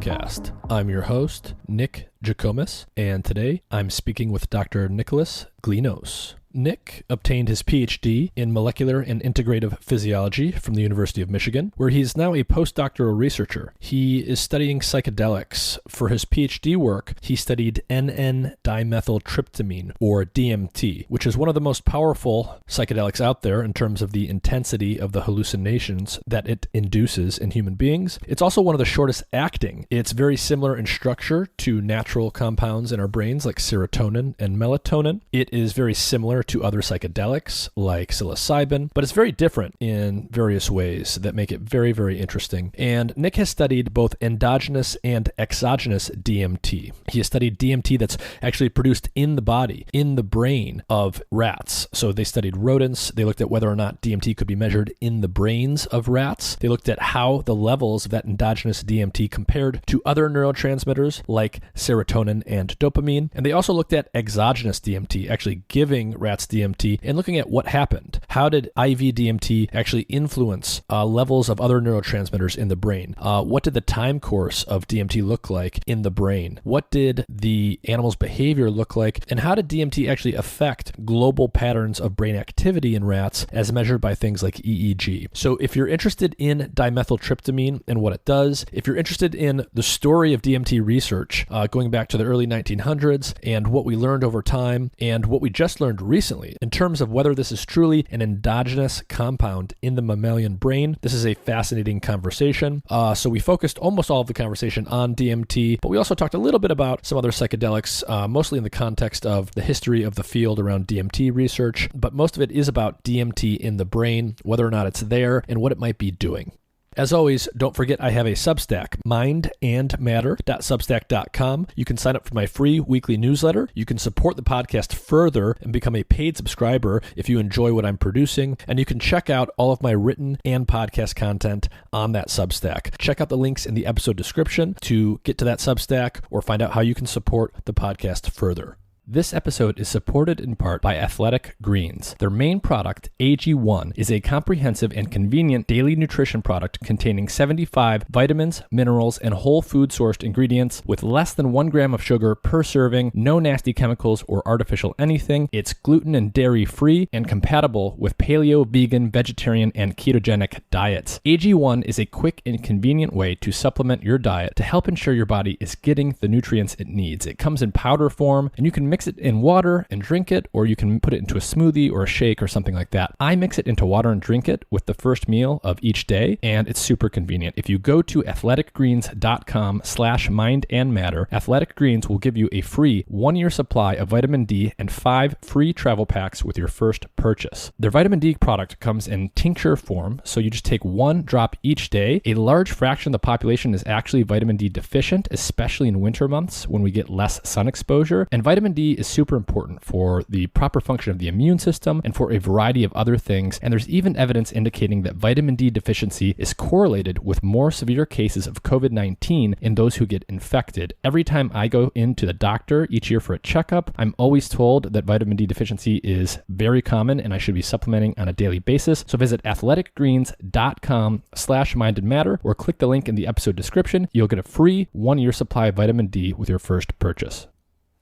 Podcast. I'm your host, Nick Glynos, and today I'm speaking with Dr. Nicolas Glynos. Nick obtained his PhD in Molecular and Integrative Physiology from the University of Michigan, where he is now a postdoctoral researcher. He is studying psychedelics. For his PhD work, he studied N,N-dimethyltryptamine, or DMT, which is one of the most powerful psychedelics out there in terms of the intensity of the hallucinations that it induces in human beings. It's also one of the shortest acting. It's very similar in structure to natural compounds in our brains like serotonin and melatonin. It is very similar to other psychedelics like psilocybin, but it's very different in various ways that make it very, very interesting. And Nick has studied both endogenous and exogenous DMT. He has studied DMT that's actually produced in the body, in the brain of rats. So they studied rodents. They looked at whether or not DMT could be measured in the brains of rats. They looked at how the levels of that endogenous DMT compared to other neurotransmitters like serotonin and dopamine. And they also looked at exogenous DMT, actually giving rats DMT and looking at what happened. How did IV DMT actually influence levels of other neurotransmitters in the brain? What did the time course of DMT look like in the brain? What did the animal's behavior look like? And how did DMT actually affect global patterns of brain activity in rats as measured by things like EEG? So if you're interested in dimethyltryptamine and what it does, if you're interested in the story of DMT research going back to the early 1900s and what we learned over time and what we just learned recently in terms of whether this is truly an endogenous compound in the mammalian brain, this is a fascinating conversation. So we focused almost all of the conversation on DMT, but we also talked a little bit about some other psychedelics, mostly in the context of the history of the field around DMT research, but most of it is about DMT in the brain, whether or not it's there, and what it might be doing. As always, don't forget I have a Substack, mindandmatter.substack.com. You can sign up for my free weekly newsletter. You can support the podcast further and become a paid subscriber if you enjoy what I'm producing. And you can check out all of my written and podcast content on that Substack. Check out the links in the episode description to get to that Substack or find out how you can support the podcast further. This episode is supported in part by Athletic Greens. Their main product, AG1, is a comprehensive and convenient daily nutrition product containing 75 vitamins, minerals, and whole food-sourced ingredients with less than 1 gram of sugar per serving, no nasty chemicals or artificial anything. It's gluten and dairy-free and compatible with paleo, vegan, vegetarian, and ketogenic diets. AG1 is a quick and convenient way to supplement your diet to help ensure your body is getting the nutrients it needs. It comes in powder form, and you can mix it in water and drink it, or you can put it into a smoothie or a shake or something like that. I mix it into water and drink it with the first meal of each day, and it's super convenient. If you go to athleticgreens.com/mindandmatter, Athletic Greens will give you a free 1-year supply of vitamin D and 5 free travel packs with your first purchase. Their vitamin D product comes in tincture form, so you just take 1 drop each day. A large fraction of the population is actually vitamin D deficient, especially in winter months when we get less sun exposure, and vitamin D is super important for the proper function of the immune system and for a variety of other things. And there's even evidence indicating that vitamin D deficiency is correlated with more severe cases of COVID-19 in those who get infected. Every time I go into the doctor each year for a checkup, I'm always told that vitamin D deficiency is very common and I should be supplementing on a daily basis. So visit athleticgreens.com/mindandmatter or click the link in the episode description. You'll get a free 1-year supply of vitamin D with your first purchase.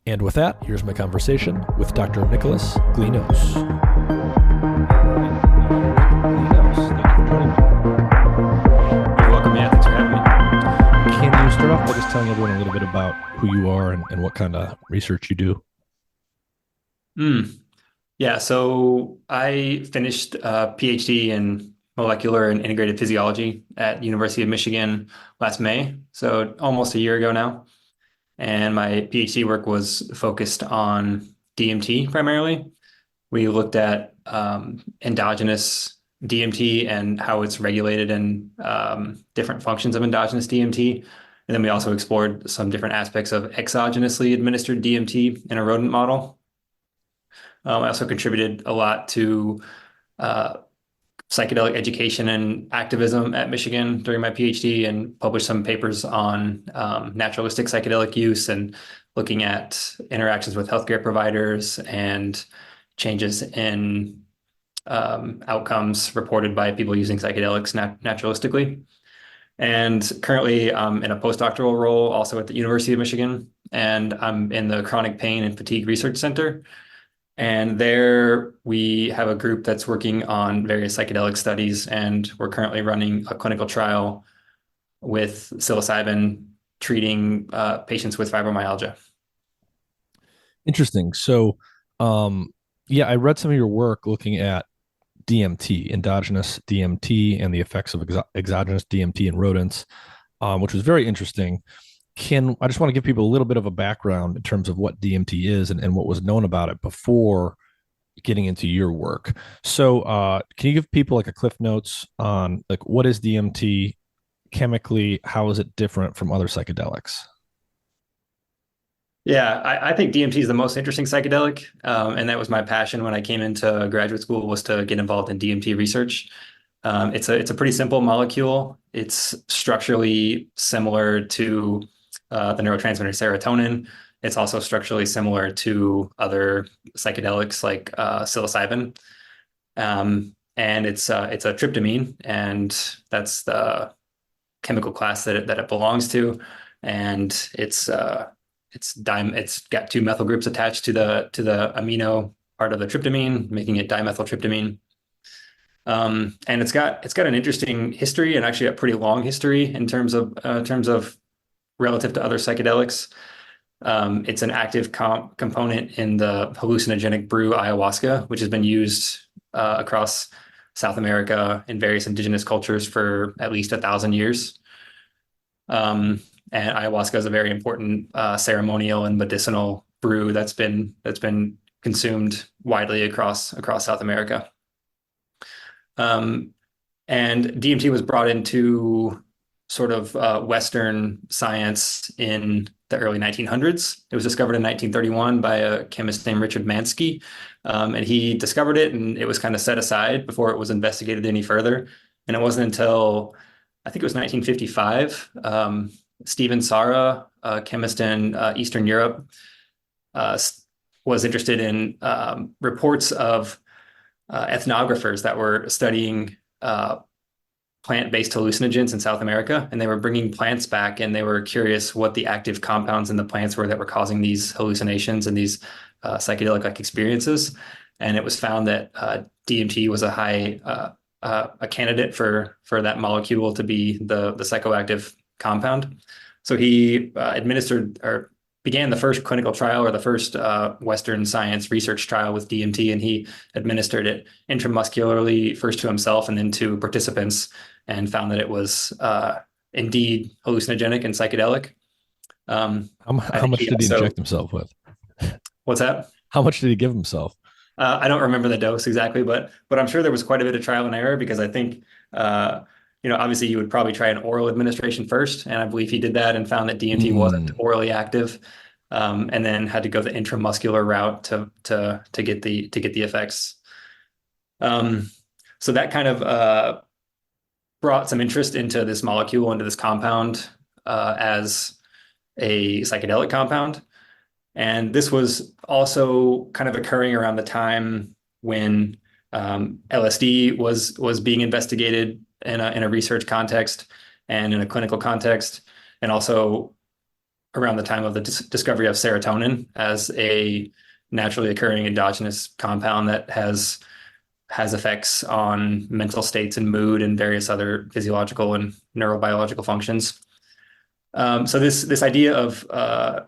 And with that, here's my conversation with Dr. Nicolas Glynos. You're welcome. Yeah, thanks for having me. Can you start off by just telling everyone a little bit about who you are and what kind of research you do? Yeah, so I finished a PhD in Molecular and Integrative Physiology at University of Michigan last May, so almost a year ago now. And my PhD work was focused on DMT primarily. We looked at endogenous DMT and how it's regulated and different functions of endogenous DMT. And then we also explored some different aspects of exogenously administered DMT in a rodent model. I also contributed a lot to psychedelic education and activism at Michigan during my PhD and published some papers on naturalistic psychedelic use and looking at interactions with healthcare providers and changes in outcomes reported by people using psychedelics naturalistically. And currently, I'm in a postdoctoral role also at the University of Michigan, and I'm in the Chronic Pain and Fatigue Research Center. And there we have a group that's working on various psychedelic studies, and we're currently running a clinical trial with psilocybin treating patients with fibromyalgia. Interesting. So, yeah, I read some of your work looking at DMT, endogenous DMT, and the effects of exogenous DMT in rodents, which was very interesting. I just want to give people a little bit of a background in terms of what DMT is and what was known about it before getting into your work. So, can you give people like a cliff notes on like what is DMT chemically? How is it different from other psychedelics? Yeah, I think DMT is the most interesting psychedelic, and that was my passion when I came into graduate school was to get involved in DMT research. It's a pretty simple molecule. It's structurally similar to the neurotransmitter serotonin. It's also structurally similar to other psychedelics like psilocybin. And it's a tryptamine, and that's the chemical class that it belongs to. And it's got two methyl groups attached to the amino part of the tryptamine, making it dimethyltryptamine. And it's got an interesting history and actually a pretty long history in terms of relative to other psychedelics. It's an active component in the hallucinogenic brew ayahuasca, which has been used across South America in various indigenous cultures for at least 1,000 years. And ayahuasca is a very important ceremonial and medicinal brew that's been consumed widely across South America. Um, and DMT was brought into sort of Western science in the early 1900s. It was discovered in 1931 by a chemist named Richard Mansky. And he discovered it, and it was kind of set aside before it was investigated any further. And it wasn't until I think it was 1955, Stephen Sara, a chemist in Eastern Europe, uh, was interested in reports of ethnographers that were studying plant-based hallucinogens in South America, and they were bringing plants back, and they were curious what the active compounds in the plants were that were causing these hallucinations and these psychedelic-like experiences. And it was found that DMT was a candidate for that molecule to be the psychoactive compound. So he administered or began the first clinical trial or the first Western science research trial with DMT, and he administered it intramuscularly first to himself and then to participants, and found that it was indeed hallucinogenic and psychedelic. I How think much he did he also, inject himself with? what's that? How much did he give himself? I don't remember the dose exactly, but I'm sure there was quite a bit of trial and error because I think uh, obviously you would probably try an oral administration first, and I believe he did that and found that DMT wasn't Mm. orally active, and then had to go the intramuscular route to get the effects. Um, so that kind of brought some interest into this molecule, into this compound as a psychedelic compound. And this was also kind of occurring around the time when LSD was being investigated in a research context and in a clinical context, and also around the time of the discovery of serotonin as a naturally occurring endogenous compound that has effects on mental states and mood and various other physiological and neurobiological functions. So this idea of uh,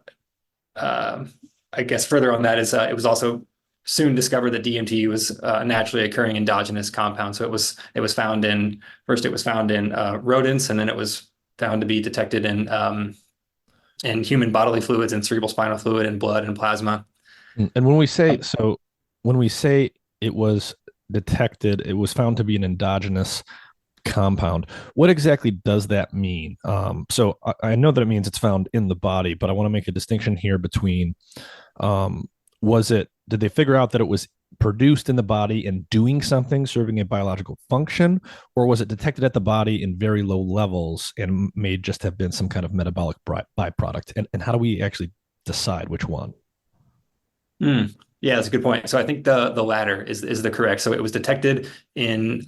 I guess further on that is it was also soon discovered that DMT was a naturally occurring endogenous compound. So it was found in first it was found in rodents, and then it was found to be detected in human bodily fluids and cerebral spinal fluid and blood and plasma. And when we say it was detected, it was found to be an endogenous compound. What exactly does that mean? I know that it means it's found in the body, but I want to make a distinction here between um, did they figure out that it was produced in the body and doing something, serving a biological function, or was it detected at the body in very low levels and may just have been some kind of metabolic byproduct? And how do we actually decide which one? Mm. Yeah, that's a good point. So I think the latter is the correct. So it was detected in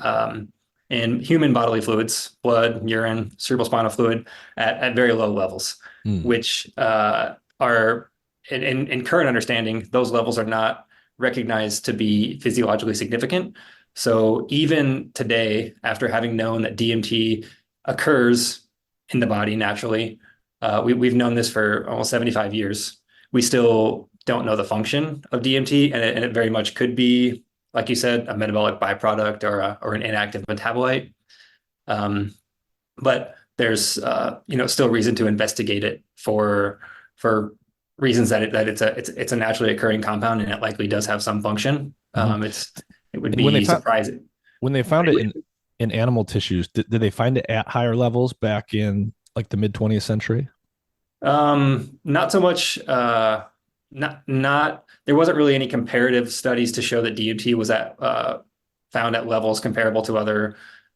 in human bodily fluids, blood, urine, cerebrospinal fluid, at very low levels, Mm. which are, in current understanding, those levels are not recognized to be physiologically significant. So even today, after having known that DMT occurs in the body naturally, we've known this for almost 75 years. We still don't know the function of DMT, and it very much could be, like you said, a metabolic byproduct or an inactive metabolite. Um, but there's still reason to investigate it for reasons that it's a naturally occurring compound and it likely does have some function. Mhm. It would And when they be found surprising. it in animal tissues, did they find it at higher levels back in like the mid 20th century? Not so much. Not there wasn't really any comparative studies to show that DMT was at found at levels comparable to other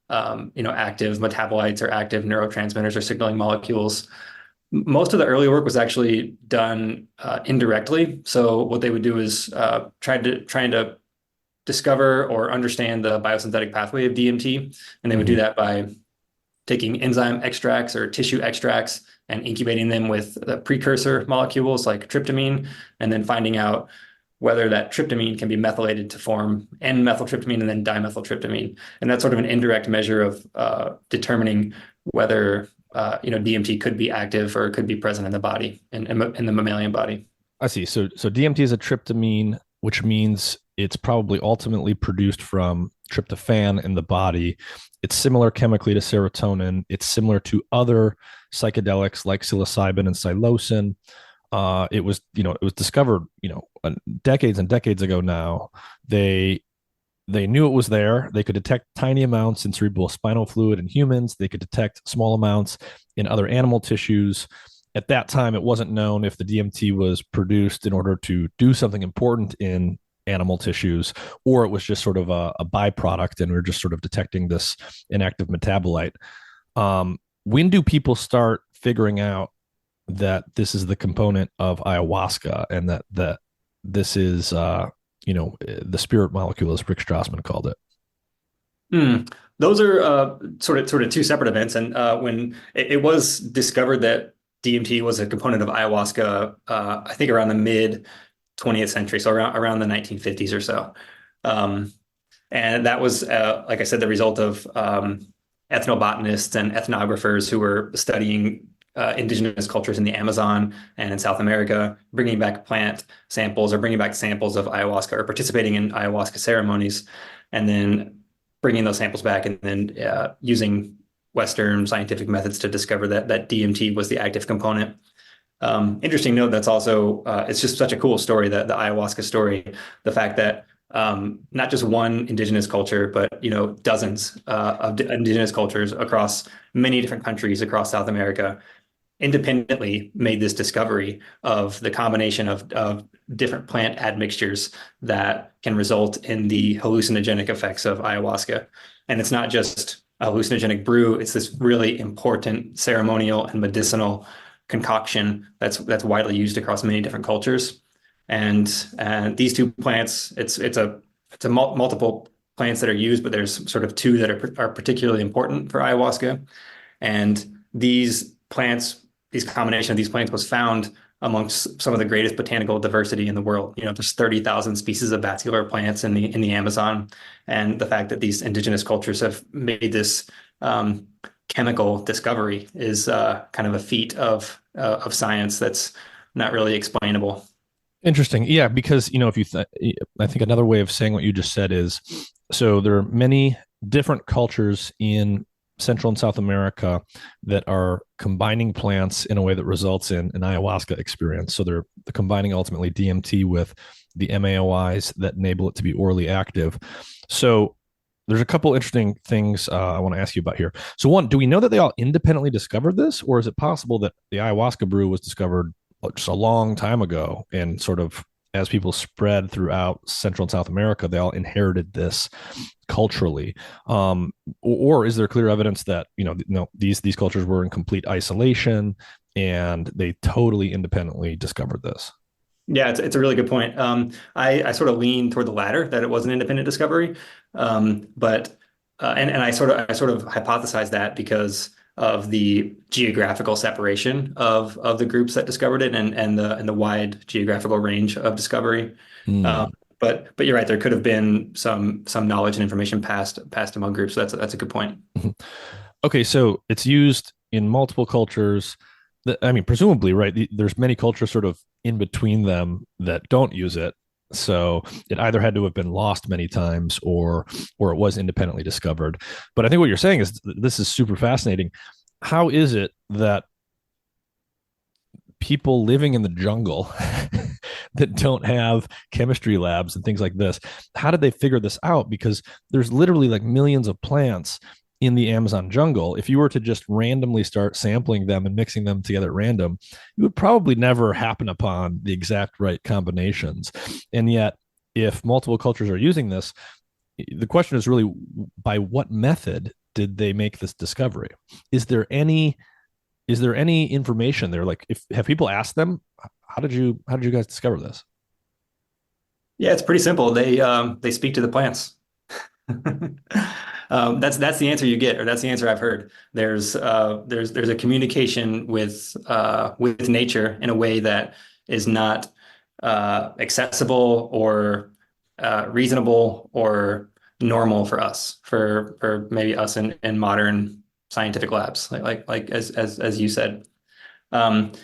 active metabolites or active neurotransmitters or signaling molecules. Most of the early work was actually done indirectly. So what they would do is trying to discover or understand the biosynthetic pathway of DMT, and they would do Mhm. that by taking enzyme extracts or tissue extracts and incubating them with the precursor molecules like tryptamine, and then finding out whether that tryptamine can be methylated to form N-methyltryptamine and then dimethyltryptamine. And that's sort of an indirect measure of determining whether DMT could be active or could be present in the body, in the mammalian body. I see. So DMT is a tryptamine, which means it's probably ultimately produced from tryptophan in the body. It's similar chemically to serotonin. It's similar to other psychedelics like psilocybin and psilocin. It was discovered, decades and decades ago now. They knew it was there. They could detect tiny amounts in cerebral spinal fluid in humans. They could detect small amounts in other animal tissues. At that time, it wasn't known if the DMT was produced in order to do something important in animal tissues, or it was just sort of a byproduct, and we're just sort of detecting this inactive metabolite. When do people start figuring out that this is the component of ayahuasca and that this is the spirit molecule, as Rick Strassman called it? Hmm. Those are sort of two separate events. And when it was discovered that DMT was a component of ayahuasca, I think around the mid 20th century, so around the 1950s or so. Um, and that was, like I said, the result of ethnobotanists and ethnographers who were studying indigenous cultures in the Amazon and in South America, bringing back plant samples or bringing back samples of ayahuasca or participating in ayahuasca ceremonies, and then bringing those samples back and then using Western scientific methods to discover that DMT was the active component. Interesting note, that's also it's just such a cool story, the ayahuasca story, the fact that not just one indigenous culture, but dozens of indigenous cultures across many different countries across South America independently made this discovery of the combination of different plant admixtures that can result in the hallucinogenic effects of ayahuasca. And it's not just a hallucinogenic brew, it's this really important ceremonial and medicinal concoction that's widely used across many different cultures. And these two plants, it's a multiple plants that are used, but there's sort of two that are particularly important for ayahuasca. And these plants, these combination of these plants was found amongst some of the greatest botanical diversity in the world. There's 30,000 species of vascular plants in the Amazon, and the fact that these indigenous cultures have made this chemical discovery is kind of a feat of science that's not really explainable. Interesting. Yeah, because if I think another way of saying what you just said is, so there are many different cultures in Central and South America that are combining plants in a way that results in an ayahuasca experience. So they're combining ultimately DMT with the MAOIs that enable it to be orally active. So there's a couple interesting things I want to ask you about here. So one, do we know that they all independently discovered this, or is it possible that the ayahuasca brew was discovered just a long time ago, and sort of as people spread throughout Central and South America, they all inherited this culturally? Or is there clear evidence that no, these cultures were in complete isolation and they totally independently discovered this? Yeah, it's a really good point. I sort of lean toward the latter, that it was an independent discovery. But and I sort of hypothesized that because of the geographical separation of the groups that discovered it, and the wide geographical range of discovery. Um, Hmm. but you're right, there could have been some knowledge and information passed among groups. So that's a good point. Okay, so it's used in multiple cultures. I mean, presumably, right? There's many cultures sort of in between them that don't use it. So it either had to have been lost many times, or it was independently discovered. But I think what you're saying is this is super fascinating. How is it that people living in the jungle that don't have chemistry labs and things like this, how did they figure this out? Because there's literally like millions of plants in the Amazon jungle. If you were to just randomly start sampling them and mixing them together at random, you would probably never happen upon the exact right combinations. And yet, if multiple cultures are using this, the question is really, by what method did they make this discovery? Is there any is there any information there? Like, if have people asked them, how did you guys discover this? Yeah, it's pretty simple. They speak to the plants. That's the answer you get, or that's the answer I've heard. There's a communication with nature in a way that is not accessible or reasonable or normal for us, for maybe us in modern scientific labs, like as you said. And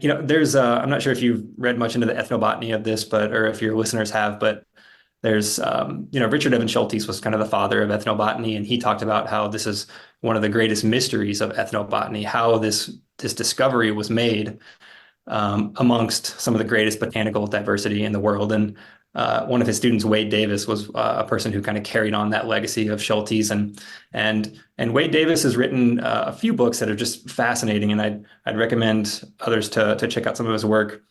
there's I'm not sure if you've read much into the ethnobotany of this, but or if your listeners have, but there's Richard Evans Schultes was kind of the father of ethnobotany, and he talked about how this is one of the greatest mysteries of ethnobotany, how this discovery was made amongst some of the greatest botanical diversity in the world. And one of his students, Wade Davis, was a person who kind of carried on that legacy of Schultes. And Wade Davis has written a few books that are just fascinating, and I'd recommend others to check out some of his work.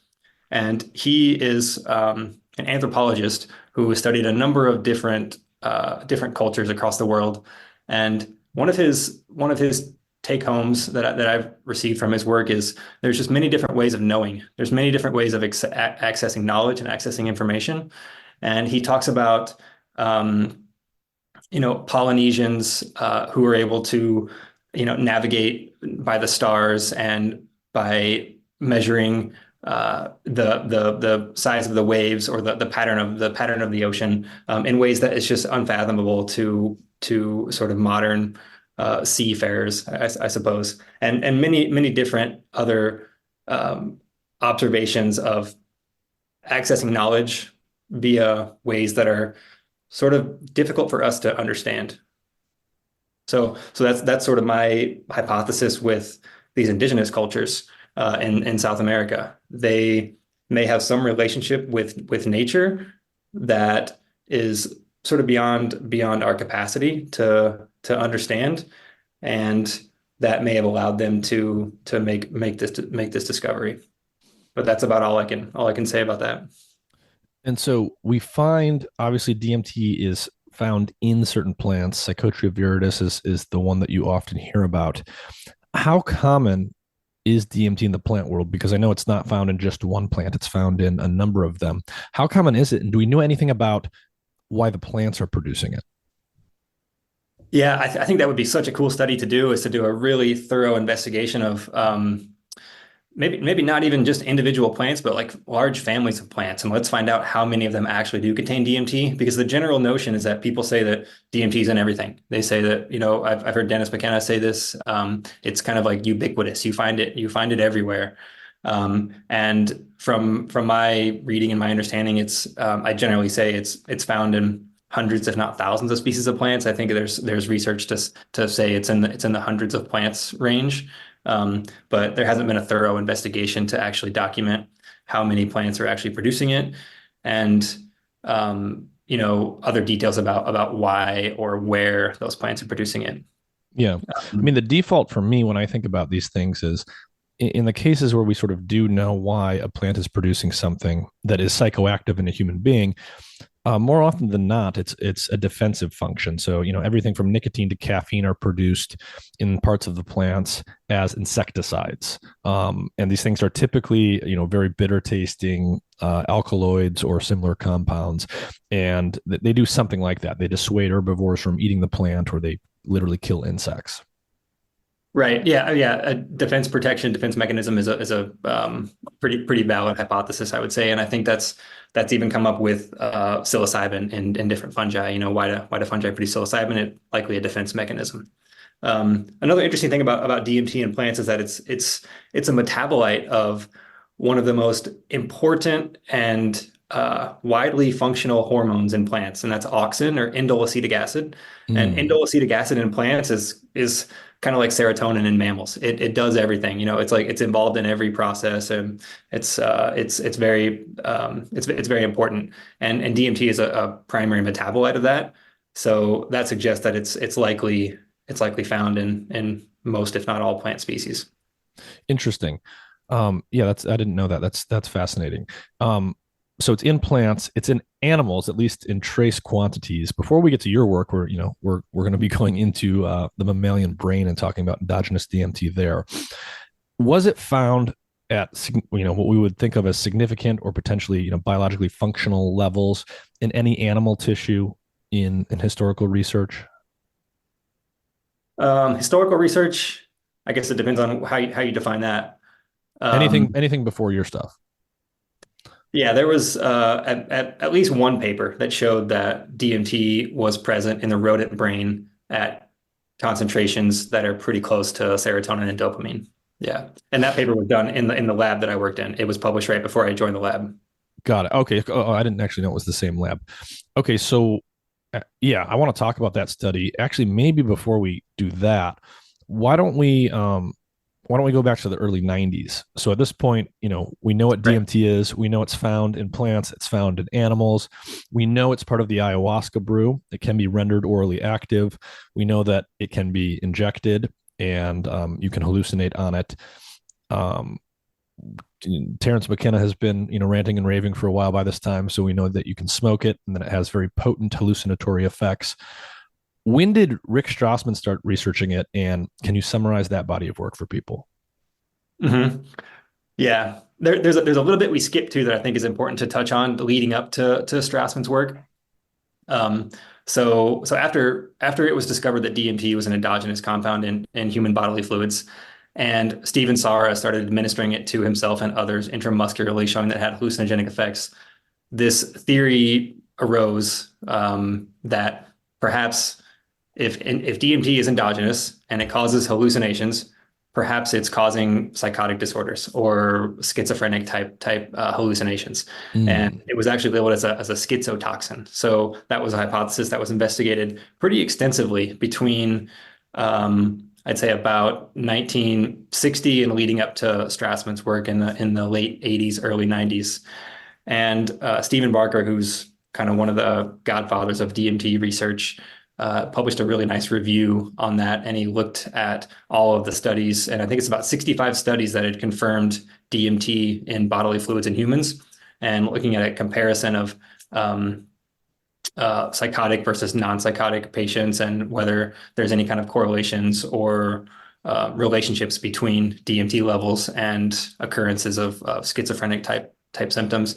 And he is an anthropologist who has studied a number of different cultures across the world. And one of his take homes that I've received from his work is there's just many different ways of knowing. There's many different ways of accessing knowledge and accessing information. And he talks about Polynesians who are able to navigate by the stars and by measuring the size of the waves, or the pattern of the ocean, in ways that is just unfathomable to sort of modern seafarers, I suppose, and many different other observations of accessing knowledge via ways that are sort of difficult for us to understand. So that's sort of my hypothesis with these indigenous cultures in South America. They may have some relationship with nature that is sort of beyond our capacity to understand, and that may have allowed them to make this discovery. But that's about all I can say about that. And so we find, obviously, DMT is found in certain plants. Psychotria viridis is the one that you often hear about. How common is DMT in the plant world? Because I know it's not found in just one plant, it's found in a number of them. How common is it? And do we know anything about why the plants are producing it? Yeah, I think that would be such a cool study to do, is to do a really thorough investigation of maybe not even just individual plants, but like large families of plants. And let's find out how many of them actually do contain DMT. Because the general notion is that people say that DMT is in everything. They say that, I've heard Dennis McKenna say this. It's kind of like ubiquitous. You find it everywhere. And from my reading and my understanding, I generally say it's found in hundreds, if not thousands, of species of plants. I think there's research to say it's in the hundreds of plants range. But there hasn't been a thorough investigation to actually document how many plants are actually producing it, and other details about why or where those plants are producing it. Yeah. I mean, the default for me when I think about these things is in the cases where we sort of do know why a plant is producing something that is psychoactive in a human being, more often than not, it's a defensive function. So, everything from nicotine to caffeine are produced in parts of the plants as insecticides, and these things are typically, very bitter tasting alkaloids or similar compounds, and they do something like that. They dissuade herbivores from eating the plant, or they literally kill insects. Right. Yeah. Yeah. A defense mechanism is a pretty valid hypothesis, I would say, and I think that's even come up with psilocybin and different fungi. Why do fungi produce psilocybin? It likely a defense mechanism. Another interesting thing about DMT in plants is that it's a metabolite of one of the most important and widely functional hormones in plants, and that's auxin or indole acetic acid. And Mm. indole acetic acid in plants is kind of like serotonin in mammals. It does everything. It's like it's involved in every process, and it's very it's very important. And DMT is a primary metabolite of that. So that suggests that it's likely found in most, if not all, plant species. Interesting. Yeah, I didn't know that. That's fascinating. So it's in plants, it's in animals, at least in trace quantities. Before we get to your work, we're going to be going into the mammalian brain and talking about endogenous DMT there. Was it found at what we would think of as significant or potentially biologically functional levels in any animal tissue in historical research? Historical research, I guess it depends on how you define that. Anything before your stuff? Yeah, there was at least one paper that showed that DMT was present in the rodent brain at concentrations that are pretty close to serotonin and dopamine. Yeah, and that paper was done in the lab that I worked in. It was published right before I joined the lab. Got it. Okay. Oh, I didn't actually know it was the same lab. Okay, so yeah, I want to talk about that study. Actually, maybe before we do that, why don't we go back to the early 90s? So at this point, we know what Right. DMT is. We know it's found in plants, it's found in animals. We know it's part of the ayahuasca brew. It can be rendered orally active. We know that it can be injected, and you can hallucinate on it. Um, Terrence McKenna has been, ranting and raving for a while by this time, so we know that you can smoke it and that it has very potent hallucinatory effects. When did Rick Strassman start researching it, and can you summarize that body of work for people? hmm Yeah, there's a little bit we skipped to that I think is important to touch on leading up to Strassman's work. Um, so after it was discovered that DMT was an endogenous compound in human bodily fluids, and Stephen Sara started administering it to himself and others intramuscularly, showing that it had hallucinogenic effects, this theory arose that perhaps if DMT is endogenous and it causes hallucinations, perhaps it's causing psychotic disorders or schizophrenic type hallucinations. And Mm. it was actually labeled as a schizotoxin. So that was a hypothesis that was investigated pretty extensively between I'd say about 1960 and leading up to Strassman's work in the late 80s, early 90s. And Stephen Barker, who's kind of one of the godfathers of DMT research, published a really nice review on that. And he looked at all of the studies, and I think it's about 65 studies that had confirmed DMT in bodily fluids in humans, and looking at a comparison of psychotic versus non-psychotic patients and whether there's any kind of correlations or relationships between DMT levels and occurrences of schizophrenic type symptoms.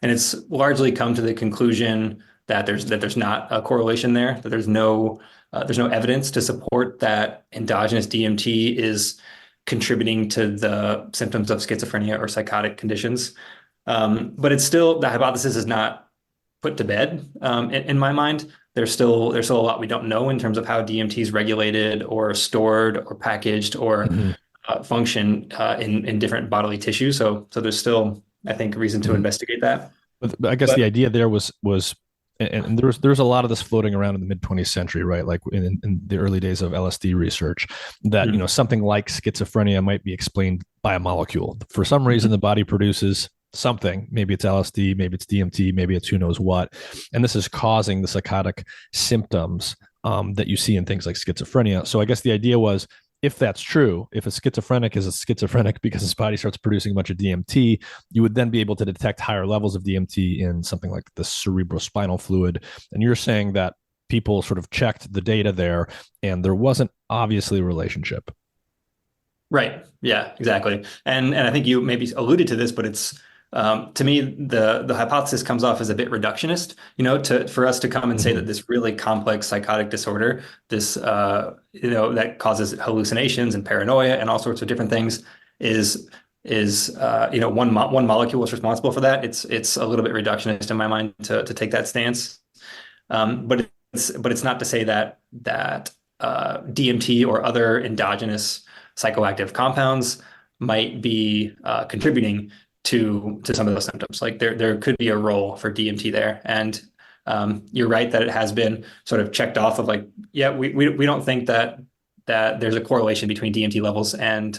And it's largely come to the conclusion that there's not a correlation there, that there's no evidence to support that endogenous DMT is contributing to the symptoms of schizophrenia or psychotic conditions. But it's still, the hypothesis is not put to bed. In my mind, there's still a lot we don't know in terms of how DMT is regulated or stored or packaged or Mhm. function in different bodily tissues. So there's still, I think, reason to Mhm. investigate that. But I guess the But idea there was and there's a lot of this floating around in the mid 20th century, right? Like in the early days of LSD research, that mm, something like schizophrenia might be explained by a molecule. For some reason, the body produces something. Maybe it's LSD, maybe it's DMT, maybe it's who knows what, and this is causing the psychotic symptoms that you see in things like schizophrenia. So I guess the idea was, if that's true, if a schizophrenic is a schizophrenic because his body starts producing a bunch of DMT, you would then be able to detect higher levels of DMT in something like the cerebrospinal fluid. And you're saying that people sort of checked the data there and there wasn't obviously a relationship. Right. Yeah, exactly. And I think you maybe alluded to this, but it's to me the hypothesis comes off as a bit reductionist. To for us to come and say Mm-hmm. that this really complex psychotic disorder, this that causes hallucinations and paranoia and all sorts of different things, is one molecule is responsible for that. It's a little bit reductionist in my mind to take that stance. But it's not to say that DMT or other endogenous psychoactive compounds might be contributing to some of those symptoms. Like there could be a role for DMT there, and you're right that it has been sort of checked off of like, yeah, we don't think that there's a correlation between DMT levels and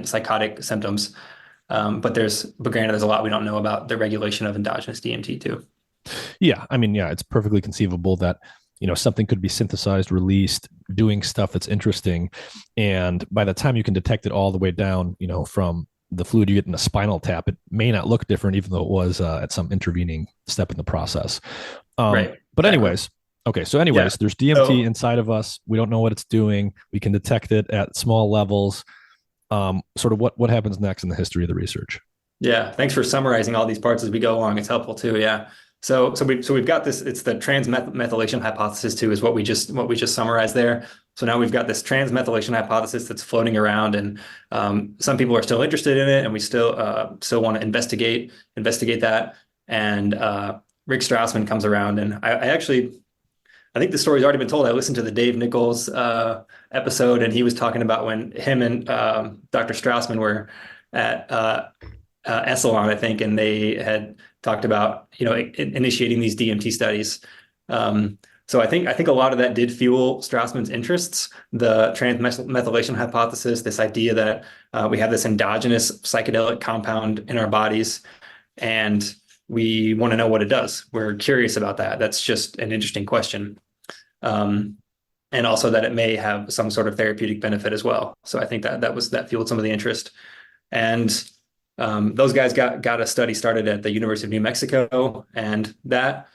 psychotic symptoms. But granted, there's a lot we don't know about the regulation of endogenous DMT too. Yeah, I mean, yeah, it's perfectly conceivable that something could be synthesized, released, doing stuff that's interesting, and by the time you can detect it all the way down, from the fluid you get in a spinal tap, it may not look different, even though it was at some intervening step in the process. Right. But Exactly. anyways, okay, so Yeah. anyways, there's DMT So inside of us. We don't know what it's doing. We can detect it at small levels. Sort of what happens next in the history of the research? yeah, thanks for summarizing all these parts as we go along. It's helpful too. Yeah. So we've got this. It's the transmethylation hypothesis too, is what we just summarized there. So now we've got this transmethylation hypothesis that's floating around, and some people are still interested in it, and we still want to investigate that. And Rick Strassman comes around, and I think the story's already been told. I listened to the Dave Nichols episode, and he was talking about when him and Dr. Strassman were at Esalen, I think, and they had talked about initiating these DMT studies. So I think a lot of that did fuel Strassman's interests, the transmethylation hypothesis, this idea that we have this endogenous psychedelic compound in our bodies, and we want to know what it does. We're curious about that. That's just an interesting question. Um, and also that it may have some sort of therapeutic benefit as well. So I think that fueled some of the interest. And those guys got a study started at the University of New Mexico, and that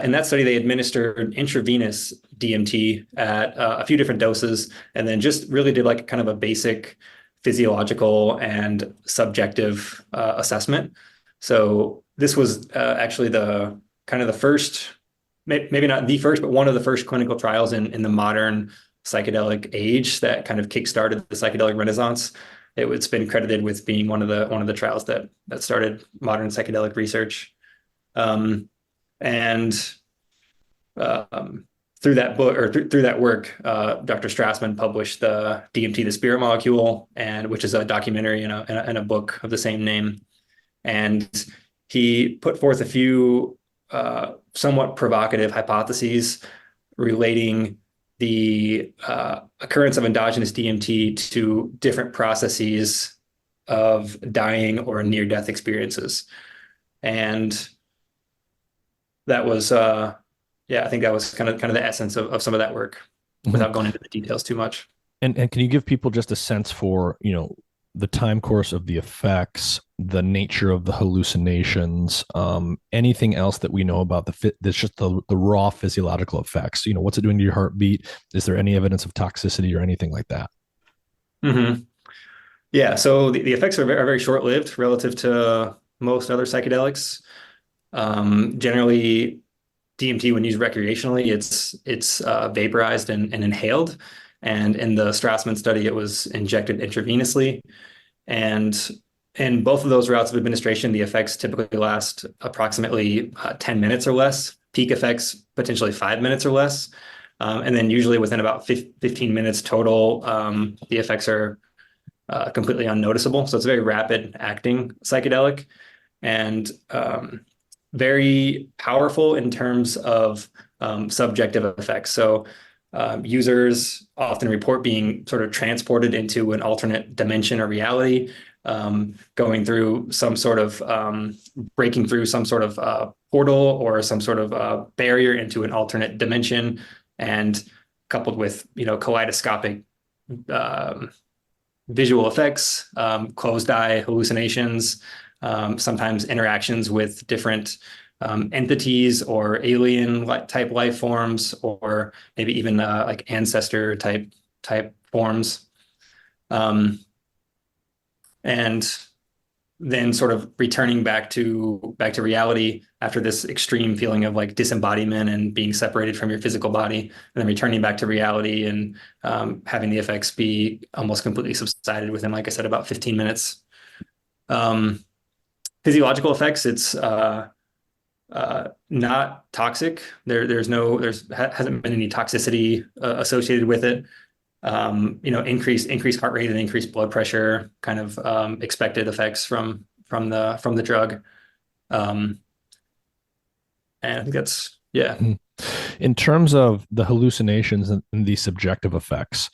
in that study they administered intravenous DMT at a few different doses, and then just really did like kind of a basic physiological and subjective assessment. So this was actually the kind of the first, maybe not the first, but one of the first clinical trials in the modern psychedelic age that kind of kickstarted the psychedelic renaissance. It's been credited with being one of the trials that started modern psychedelic research. And through that book or through that work, Dr. Strassman published the DMT, the Spirit Molecule, and which is a documentary and a book of the same name. And he put forth a few somewhat provocative hypotheses relating the occurrence of endogenous DMT to different processes of dying or near-death experiences. And that was, yeah, I think that was kind of the essence of some of that work Mhm. without going into the details too much. And can you give people just a sense for, the time course of the effects, the nature of the hallucinations, anything else that we know about that's just the raw physiological effects? What's it doing to your heartbeat? Is there any evidence of toxicity or anything like that? Mm-hmm. Yeah, so the effects are very short-lived relative to most other psychedelics. Generally, DMT, when used recreationally, it's vaporized and inhaled. And in the Strassman study, it was injected intravenously. And in both of those routes of administration, the effects typically last approximately 10 minutes or less, peak effects potentially 5 minutes or less. And then usually within about 15 minutes total, the effects are completely unnoticeable. So it's a very rapid acting psychedelic and very powerful in terms of subjective effects. So users often report being sort of transported into an alternate dimension or reality, going through some sort of breaking through some sort of portal or some sort of barrier into an alternate dimension, and coupled with kaleidoscopic um, visual effects, closed eye hallucinations, sometimes interactions with different entities or alien type life forms, or maybe even like ancestor type forms. Um, and then sort of returning back to reality after this extreme feeling of like disembodiment and being separated from your physical body, and then returning back to reality and having the effects be almost completely subsided within, like I said, about 15 minutes. Um, Physiological effects, it's not toxic. There's hasn't been any toxicity associated with it. Increased heart rate and increased blood pressure, kind of expected effects from the drug. Um, and I think that's, yeah. In terms of the hallucinations and the subjective effects,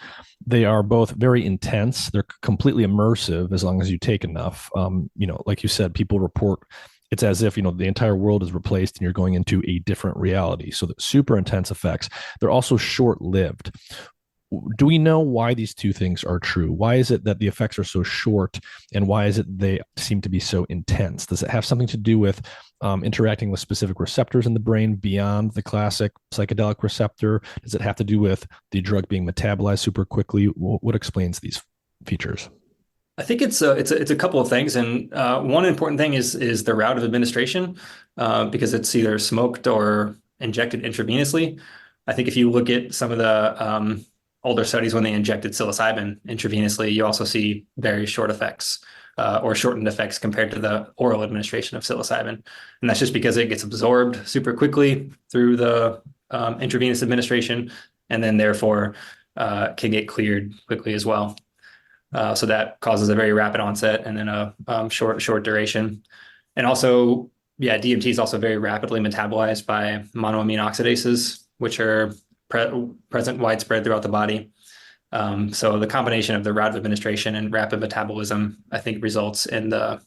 they are both very intense. They're completely immersive as long as you take enough. Like you said, people report it's as if the entire world is replaced and you're going into a different reality. So the super intense effects. They're also short-lived. Do we know why these two things are true? Why is it that the effects are so short, and why is it they seem to be so intense? Does it have something to do with interacting with specific receptors in the brain beyond the classic psychedelic receptor? Does it have to do with the drug being metabolized super quickly? What explains these features? I think it's a couple of things, and one important thing is the route of administration, because it's either smoked or injected intravenously. I think if you look at some of the older studies when they injected psilocybin intravenously, you also see very short effects, or shortened effects compared to the oral administration of psilocybin, and that's just because it gets absorbed super quickly through the intravenous administration, and then therefore can get cleared quickly as well. So that causes a very rapid onset and then a short duration. And also, yeah, DMT is also very rapidly metabolized by monoamine oxidases, which are present widespread throughout the body. So the combination of the route of administration and rapid metabolism, I think, results in the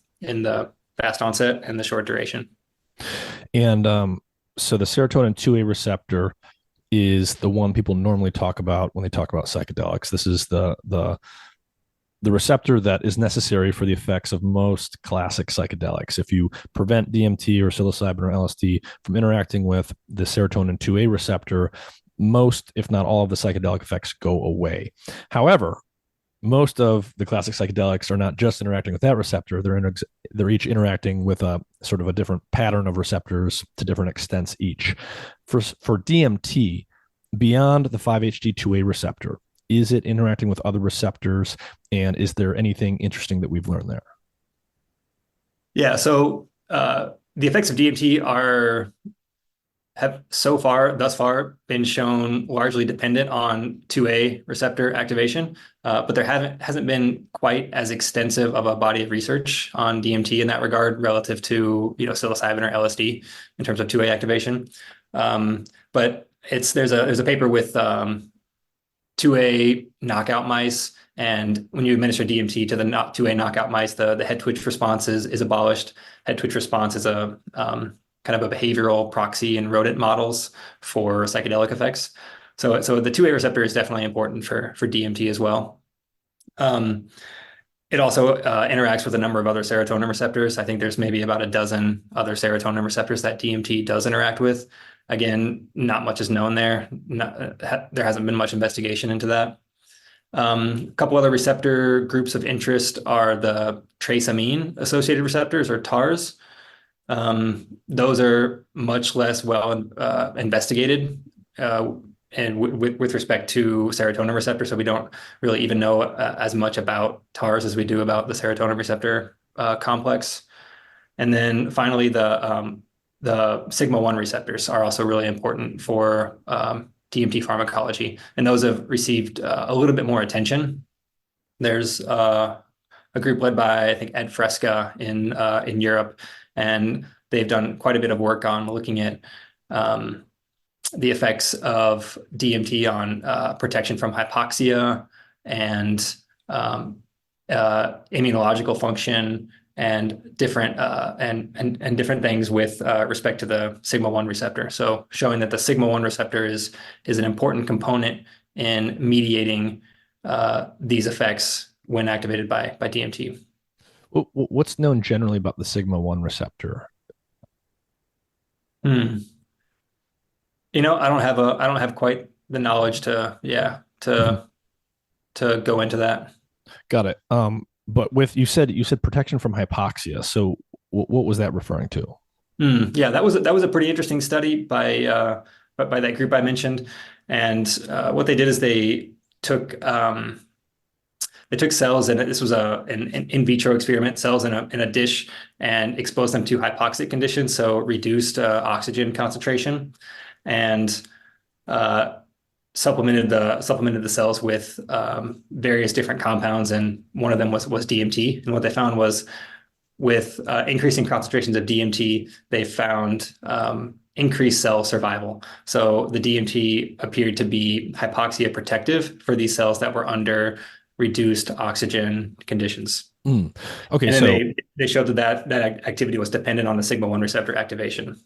fast onset and the short duration. And so the serotonin 2A receptor is the one people normally talk about when they talk about psychedelics. This is the receptor that is necessary for the effects of most classic psychedelics. If you prevent DMT or psilocybin or LSD from interacting with the serotonin 2A receptor, most, if not all, of the psychedelic effects go away. However, most of the classic psychedelics are not just interacting with that receptor. They're each interacting with a sort of a different pattern of receptors to different extents each. For DMT, beyond the 5-HT2A receptor, is it interacting with other receptors? And is there anything interesting that we've learned there? Yeah, so the effects of DMT have thus far been shown largely dependent on 2A receptor activation, but there hasn't been quite as extensive of a body of research on DMT in that regard relative to psilocybin or LSD in terms of 2A activation. But there's a paper with 2A knockout mice, and when you administer DMT to the 2A knockout mice, the head twitch response is abolished. Head twitch response is a kind of a behavioral proxy in rodent models for psychedelic effects. So the 2A receptor is definitely important for DMT as well. It also interacts with a number of other serotonin receptors. I think there's maybe about a dozen other serotonin receptors that DMT does interact with. Again, not much is known there. There hasn't been much investigation into that. A couple other receptor groups of interest are the trace amine associated receptors, or TARS. Those are much less well investigated, and with respect to serotonin receptor. So we don't really even know as much about TARS as we do about the serotonin receptor complex. And then finally, the sigma-1 receptors are also really important for DMT pharmacology, and those have received a little bit more attention. There's a group led by, I think, Ed Fresca in Europe, and they've done quite a bit of work on looking at the effects of DMT on protection from hypoxia and immunological function and different different things with respect to the sigma-1 receptor. So showing that the sigma-1 receptor is an important component in mediating these effects when activated by DMT. What's known generally about the sigma-1 receptor? Hmm. I don't have quite the knowledge to, yeah, Mhm. to go into that. Got it. But with you said protection from hypoxia. So what was that referring to? Yeah, that was a pretty interesting study by that group I mentioned. And what they did is took they took cells, and this was an in vitro experiment, cells in a dish, and exposed them to hypoxic conditions, so reduced oxygen concentration, and uh, supplemented the cells with various different compounds, and one of them was DMT. And what they found was with increasing concentrations of DMT, they found increased cell survival. So the DMT appeared to be hypoxia protective for these cells that were under reduced oxygen conditions. Mm. Okay, And then so they showed that activity was dependent on the sigma-1 receptor activation.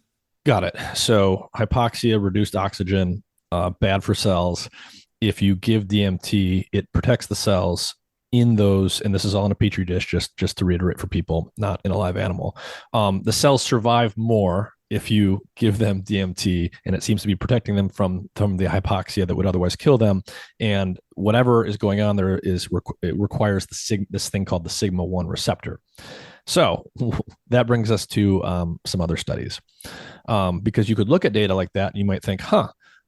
got it. So hypoxia, reduced oxygen, bad for cells. If you give DMT, it protects the cells in those, and this is all in a petri dish, just to reiterate for people, not in a live animal. The cells survive more if you give them DMT, and it seems to be protecting them from the hypoxia that would otherwise kill them. And whatever is going on there it requires this thing called the sigma-1 receptor. So that brings us to some other studies, because you could look at data like that and you might think,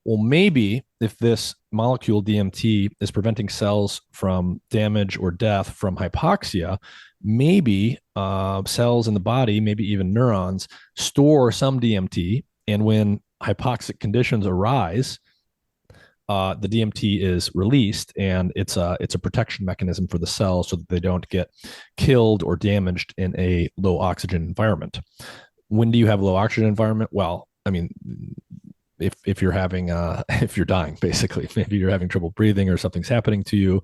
well, maybe if this molecule DMT is preventing cells from damage or death from hypoxia, maybe cells in the body, maybe even neurons, store some DMT. And when hypoxic conditions arise, the DMT is released, and it's a protection mechanism for the cells so that they don't get killed or damaged in a low oxygen environment. When do you have a low oxygen environment? Well, I mean, if you're having if you're dying, basically, maybe you're having trouble breathing or something's happening to you.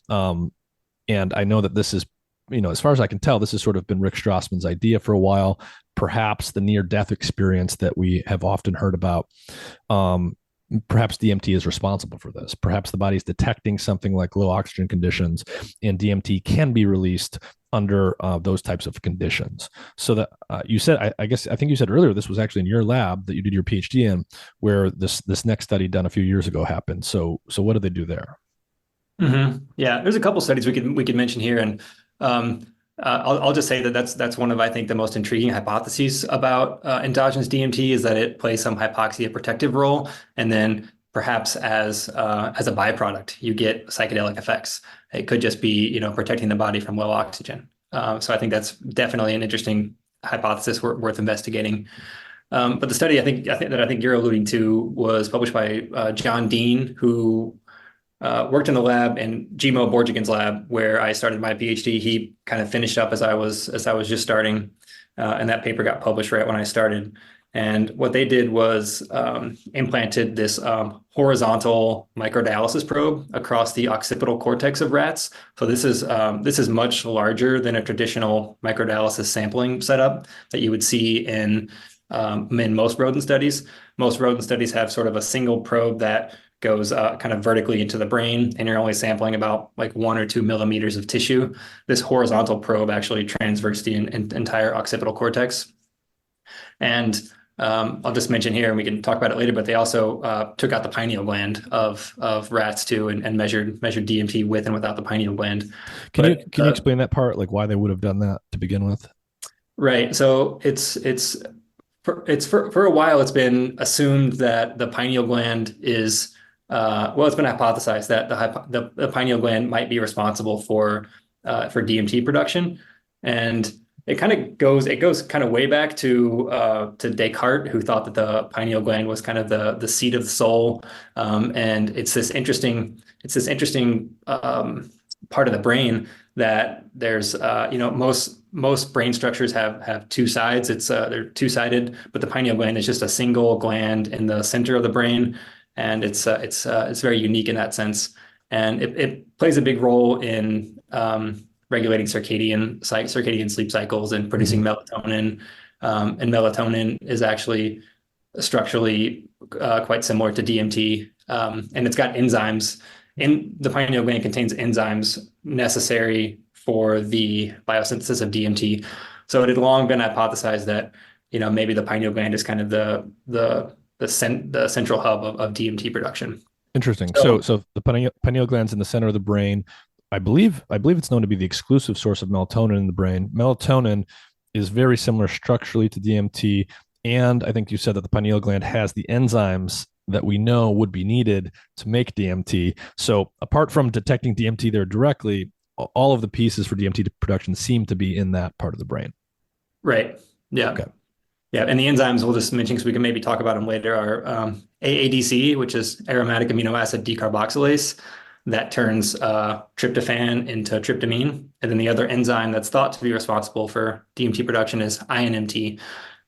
And I know that this is, as far as I can tell, this has sort of been Rick Strassman's idea for a while. Perhaps the near death experience that we have often heard about. Perhaps DMT is responsible for this. Perhaps the body's detecting something like low oxygen conditions, and DMT can be released under those types of conditions. So that you said, I think you said earlier, this was actually in your lab that you did your PhD in, where this next study done a few years ago happened. So what did they do there? Yeah, there's a couple studies we could mention here, and um, I'll just say that that's one of, I think, the most intriguing hypotheses about endogenous DMT is that it plays some hypoxia protective role, and then perhaps as a byproduct, you get psychedelic effects. It could just be, protecting the body from low oxygen. So I think that's definitely an interesting hypothesis worth investigating. But the study I think you're alluding to was published by John Dean, who worked in the lab in Gimo Borjigin's lab where I started my PhD. He kind of finished up as I was just starting, and that paper got published right when I started. And what they did was implanted this horizontal microdialysis probe across the occipital cortex of rats. So this is much larger than a traditional microdialysis sampling setup that you would see in most rodent studies. Most rodent studies have sort of a single probe that goes kind of vertically into the brain, and you're only sampling about like 1 or 2 millimeters of tissue. This horizontal probe actually transverses the entire occipital cortex. And I'll just mention here, and we can talk about it later, but they also took out the pineal gland of rats too, and measured DMT with and without the pineal gland. Can you explain that part, like why they would have done that to begin with? Right. So for a while, it's been assumed that the pineal gland is it's been hypothesized that the pineal gland might be responsible for DMT production, and it goes kind of way back to Descartes, who thought that the pineal gland was kind of the seat of the soul, and it's this interesting part of the brain that there's most brain structures have two sides. They're two-sided, but the pineal gland is just a single gland in the center of the brain, and it's very unique in that sense. And it plays a big role in regulating circadian sleep cycles and producing melatonin. And melatonin is actually structurally quite similar to DMT, and it's got enzymes the pineal gland contains enzymes necessary for the biosynthesis of DMT. So it had long been hypothesized that, maybe the pineal gland is kind of the central hub of DMT production. Interesting. So, So so the pineal gland's in the center of the brain. I believe it's known to be the exclusive source of melatonin in the brain. Melatonin is very similar structurally to DMT, and I think you said that the pineal gland has the enzymes that we know would be needed to make DMT. So, apart from detecting DMT there directly, all of the pieces for DMT production seem to be in that part of the brain. right, yeah. Okay. Yeah, and the enzymes we'll just mention because we can maybe talk about them later are AADC, which is aromatic amino acid decarboxylase, that turns tryptophan into tryptamine. And then the other enzyme that's thought to be responsible for DMT production is INMT,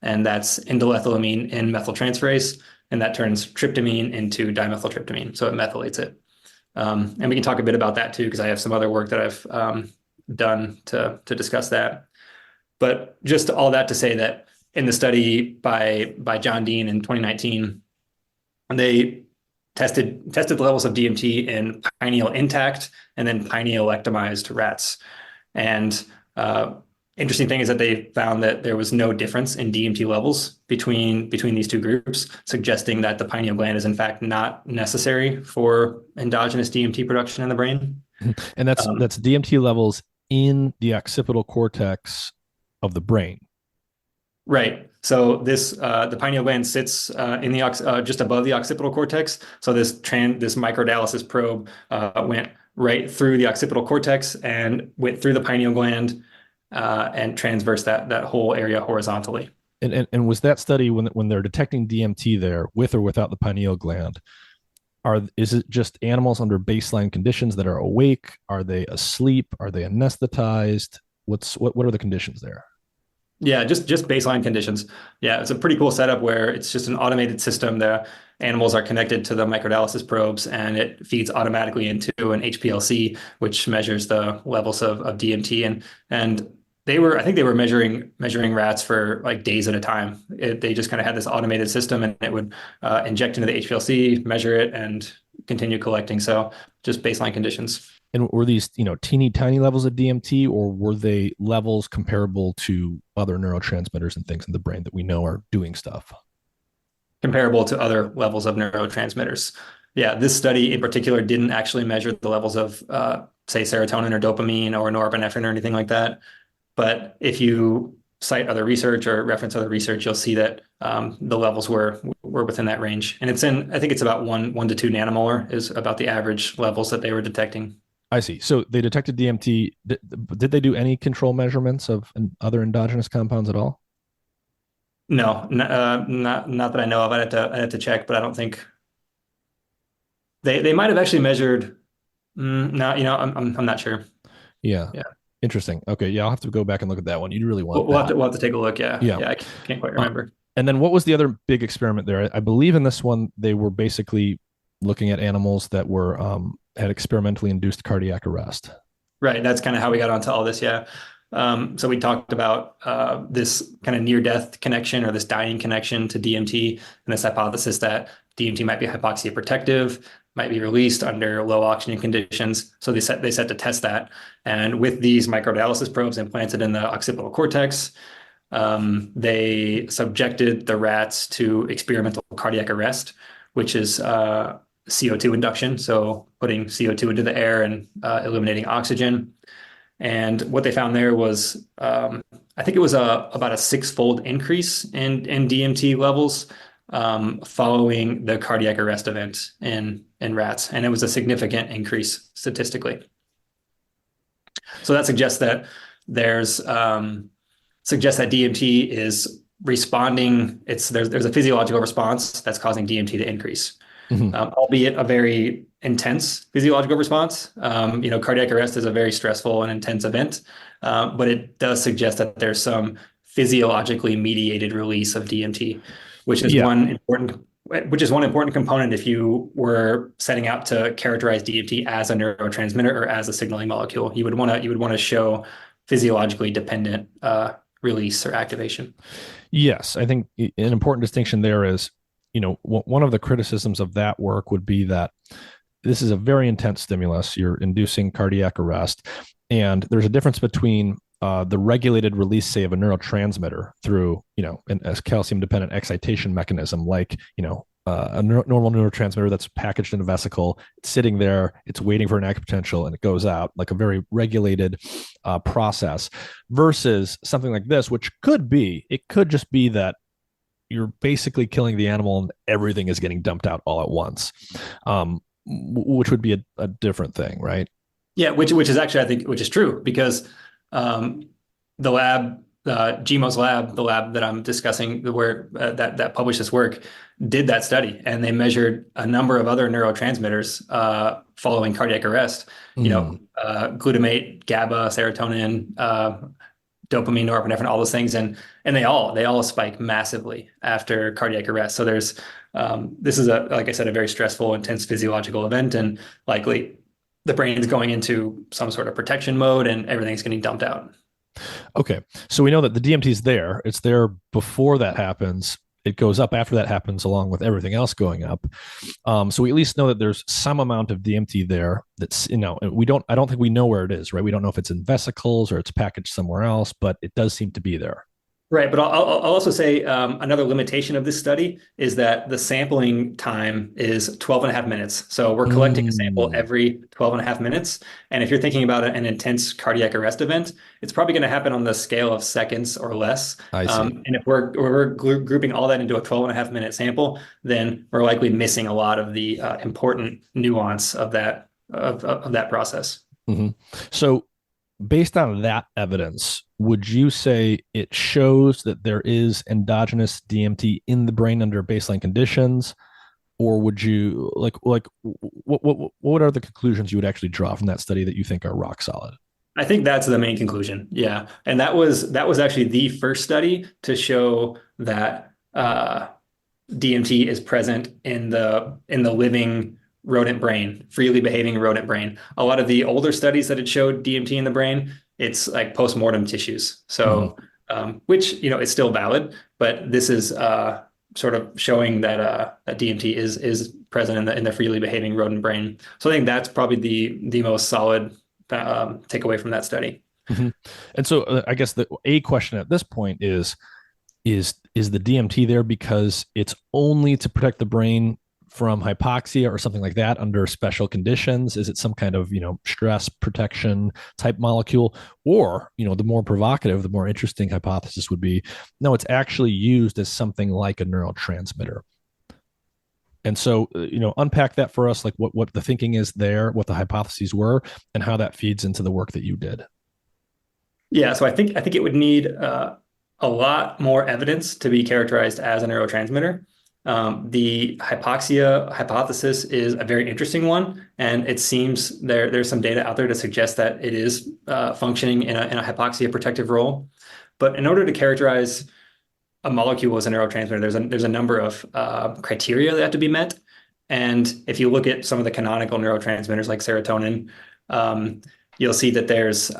and that's indolethylamine N-methyltransferase, and that turns tryptamine into dimethyltryptamine, so it methylates it. And we can talk a bit about that too, because I have some other work that I've done to discuss that. But just all that to say that in the study by John Dean in 2019, they tested the levels of DMT in pineal intact and then pineal ectomized rats. And interesting thing is that they found that there was no difference in DMT levels between these two groups, suggesting that the pineal gland is in fact not necessary for endogenous DMT production in the brain. And that's DMT levels in the occipital cortex of the brain. Right. So the pineal gland sits in the just above the occipital cortex. So this microdialysis probe went right through the occipital cortex and went through the pineal gland and transversed that whole area horizontally. And was that study when they're detecting DMT there with or without the pineal gland? Is it just animals under baseline conditions that are awake? Are they asleep? Are they anesthetized? What are the conditions there? Yeah, just baseline conditions. Yeah, it's a pretty cool setup where it's just an automated system. The animals are connected to the microdialysis probes, and it feeds automatically into an HPLC, which measures the levels of DMT. And I think they were measuring rats for like days at a time. They just kind of had this automated system, and it would inject into the HPLC, measure it, and continue collecting. So just baseline conditions. And were these, teeny tiny levels of DMT, or were they levels comparable to other neurotransmitters and things in the brain that we know are doing stuff? Comparable to other levels of neurotransmitters. Yeah, this study in particular didn't actually measure the levels of, say, serotonin or dopamine or norepinephrine or anything like that. But if you cite other research or reference other research, you'll see that the levels were within that range. And I think it's about 1 to 2 nanomolar is about the average levels that they were detecting. I see. So they detected DMT. Did they do any control measurements of other endogenous compounds at all? No, not that I know of. I'd have to check, but I don't think they might have actually measured. No, I'm not sure. Yeah. Yeah. Interesting. Okay. Yeah, I'll have to go back and look at that one. You really want We'll that. we'll have to take a look. Yeah. Yeah. Yeah. I can't quite remember. And then what was the other big experiment there? I believe in this one they were basically looking at animals that were had experimentally induced cardiac arrest. Right. That's kind of how we got onto all this. Yeah. So we talked about this kind of near-death connection or this dying connection to DMT, and this hypothesis that DMT might be hypoxia protective, might be released under low oxygen conditions. So they set to test that. And with these microdialysis probes implanted in the occipital cortex, they subjected the rats to experimental cardiac arrest, which is CO2 induction. So putting CO2 into the air and eliminating oxygen. And what they found there was, I think it was about a 6-fold increase in DMT levels following the cardiac arrest event in rats. And it was a significant increase statistically. So that suggests that DMT is responding. There's a physiological response that's causing DMT to increase. Mm-hmm. Albeit a very intense physiological response. Cardiac arrest is a very stressful and intense event, but it does suggest that there's some physiologically mediated release of DMT, which is one important component if you were setting out to characterize DMT as a neurotransmitter or as a signaling molecule. You would want to show physiologically dependent release or activation. Yes, I think an important distinction there is, one of the criticisms of that work would be that this is a very intense stimulus. You're inducing cardiac arrest. And there's a difference between the regulated release, say, of a neurotransmitter through, a calcium dependent excitation mechanism, like, normal neurotransmitter that's packaged in a vesicle. It's sitting there, it's waiting for an action potential, and it goes out like a very regulated process, versus something like this, which it could just be that you're basically killing the animal and everything is getting dumped out all at once, which would be a different thing, right? Yeah, which is actually, I think, which is true, because the lab, GMO's lab, the lab that I'm discussing, where that published this work, did that study, and they measured a number of other neurotransmitters following cardiac arrest. Glutamate, GABA, serotonin, dopamine, norepinephrine, all those things, and they all spike massively after cardiac arrest. So there's this is, like I said, a very stressful, intense physiological event, and likely the brain's going into some sort of protection mode, and everything's getting dumped out. Okay, so we know that the DMT is there. It's there before that happens. It goes up after that happens, along with everything else going up. So we at least know that there's some amount of DMT there. That's, I don't think we know where it is, right? We don't know if it's in vesicles or it's packaged somewhere else, but it does seem to be there. Right, but I'll also say another limitation of this study is that the sampling time is 12 and a half minutes. So we're collecting a sample every 12 and a half minutes. And if you're thinking about an intense cardiac arrest event, it's probably going to happen on the scale of seconds or less. I see. And if we're grouping all that into a 12 and a half minute sample, then we're likely missing a lot of the important nuance of that process. Mm-hmm. So based on that evidence, would you say it shows that there is endogenous DMT in the brain under baseline conditions? Or would you what are the conclusions you would actually draw from that study that you think are rock solid? I think that's the main conclusion. Yeah. And that was actually the first study to show that DMT is present in the living rodent brain, freely behaving rodent brain. A lot of the older studies that had showed DMT in the brain, it's like post-mortem tissues. So, which, is still valid, but this is sort of showing that DMT is present in the freely behaving rodent brain. So I think that's probably the most solid takeaway from that study. Mm-hmm. And so I guess a question at this point is the DMT there because it's only to protect the brain from hypoxia or something like that under special conditions? Is it some kind of, stress protection type molecule? Or, the more provocative, the more interesting hypothesis would be, no, it's actually used as something like a neurotransmitter. And so, unpack that for us, like what the thinking is there, what the hypotheses were, and how that feeds into the work that you did. Yeah, so I think it would need a lot more evidence to be characterized as a neurotransmitter. The hypoxia hypothesis is a very interesting one, and it seems there's some data out there to suggest that it is functioning in a hypoxia protective role. But in order to characterize a molecule as a neurotransmitter, there's a number of criteria that have to be met. And if you look at some of the canonical neurotransmitters like serotonin, you'll see that there's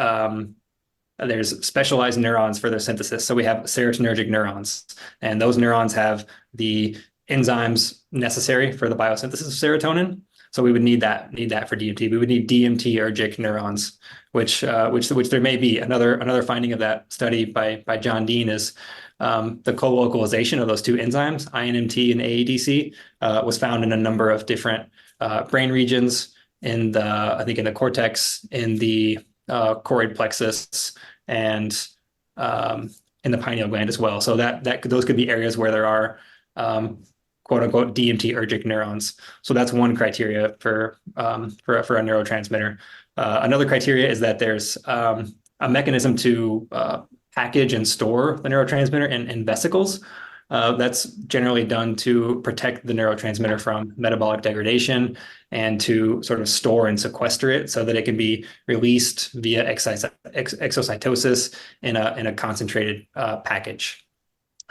specialized neurons for their synthesis. So we have serotonergic neurons, and those neurons have the enzymes necessary for the biosynthesis of serotonin. So we would need that for DMT. We would need DMT-ergic neurons, which there may be. Another finding of that study by John Dean is the co-localization of those two enzymes, INMT and AADC, was found in a number of different brain regions in the cortex, in the choroid plexus, and in the pineal gland as well. So that those could be areas where there are quote unquote DMT-ergic neurons. So that's one criteria for a neurotransmitter. Another criteria is that there's a mechanism to package and store the neurotransmitter in vesicles. That's generally done to protect the neurotransmitter from metabolic degradation and to sort of store and sequester it so that it can be released via exocytosis in a concentrated package.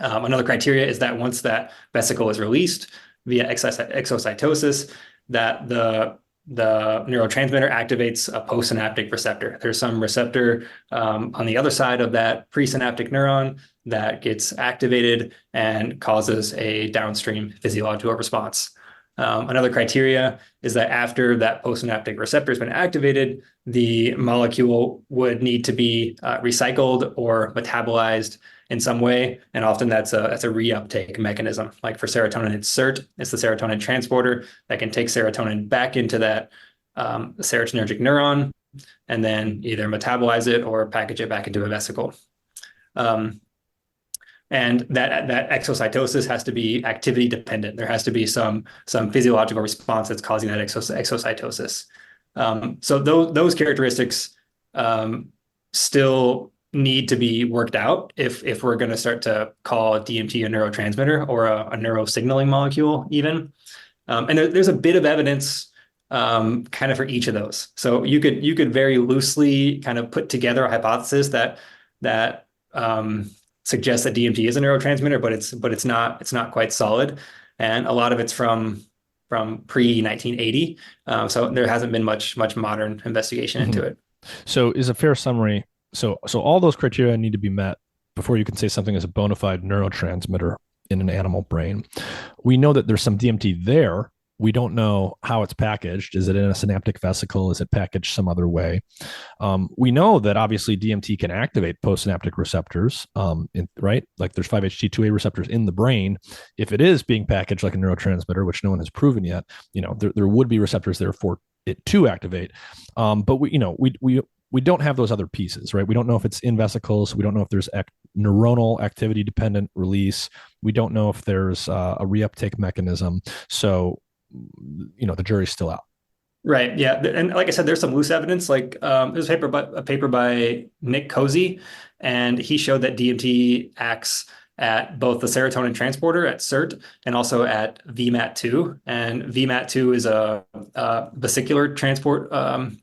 Another criteria is that once that vesicle is released via exocytosis, that the neurotransmitter activates a postsynaptic receptor. There's some receptor on the other side of that presynaptic neuron that gets activated and causes a downstream physiological response. Another criteria is that after that postsynaptic receptor has been activated, the molecule would need to be recycled or metabolized in some way, and often that's a reuptake mechanism. Like for serotonin, it's SERT, it's the serotonin transporter that can take serotonin back into that serotonergic neuron, and then either metabolize it or package it back into a vesicle. And that exocytosis has to be activity dependent. There has to be some physiological response that's causing that exocytosis. So those characteristics still need to be worked out if we're going to start to call DMT a neurotransmitter or a neurosignaling molecule even. And there's a bit of evidence kind of for each of those. So you could very loosely kind of put together a hypothesis that suggests that DMT is a neurotransmitter, but it's not quite solid, and a lot of it's from pre-1980. So there hasn't been much modern investigation into it. So is a fair summary. So all those criteria need to be met before you can say something is a bona fide neurotransmitter in an animal brain. We know that there's some DMT there. We don't know how it's packaged. Is it in a synaptic vesicle? Is it packaged some other way? We know that obviously DMT can activate postsynaptic receptors, right? Like there's 5-HT2A receptors in the brain. If it is being packaged like a neurotransmitter, which no one has proven yet, there would be receptors there for it to activate. But we don't have those other pieces, right? We don't know if it's in vesicles. We don't know if there's neuronal activity dependent release. We don't know if there's a reuptake mechanism. So the jury's still out. Right. Yeah. And like I said, there's some loose evidence. Like there's a paper by Nick Cozy, and he showed that DMT acts at both the serotonin transporter at SERT and also at VMAT2. And VMAT2 is a vesicular transporter,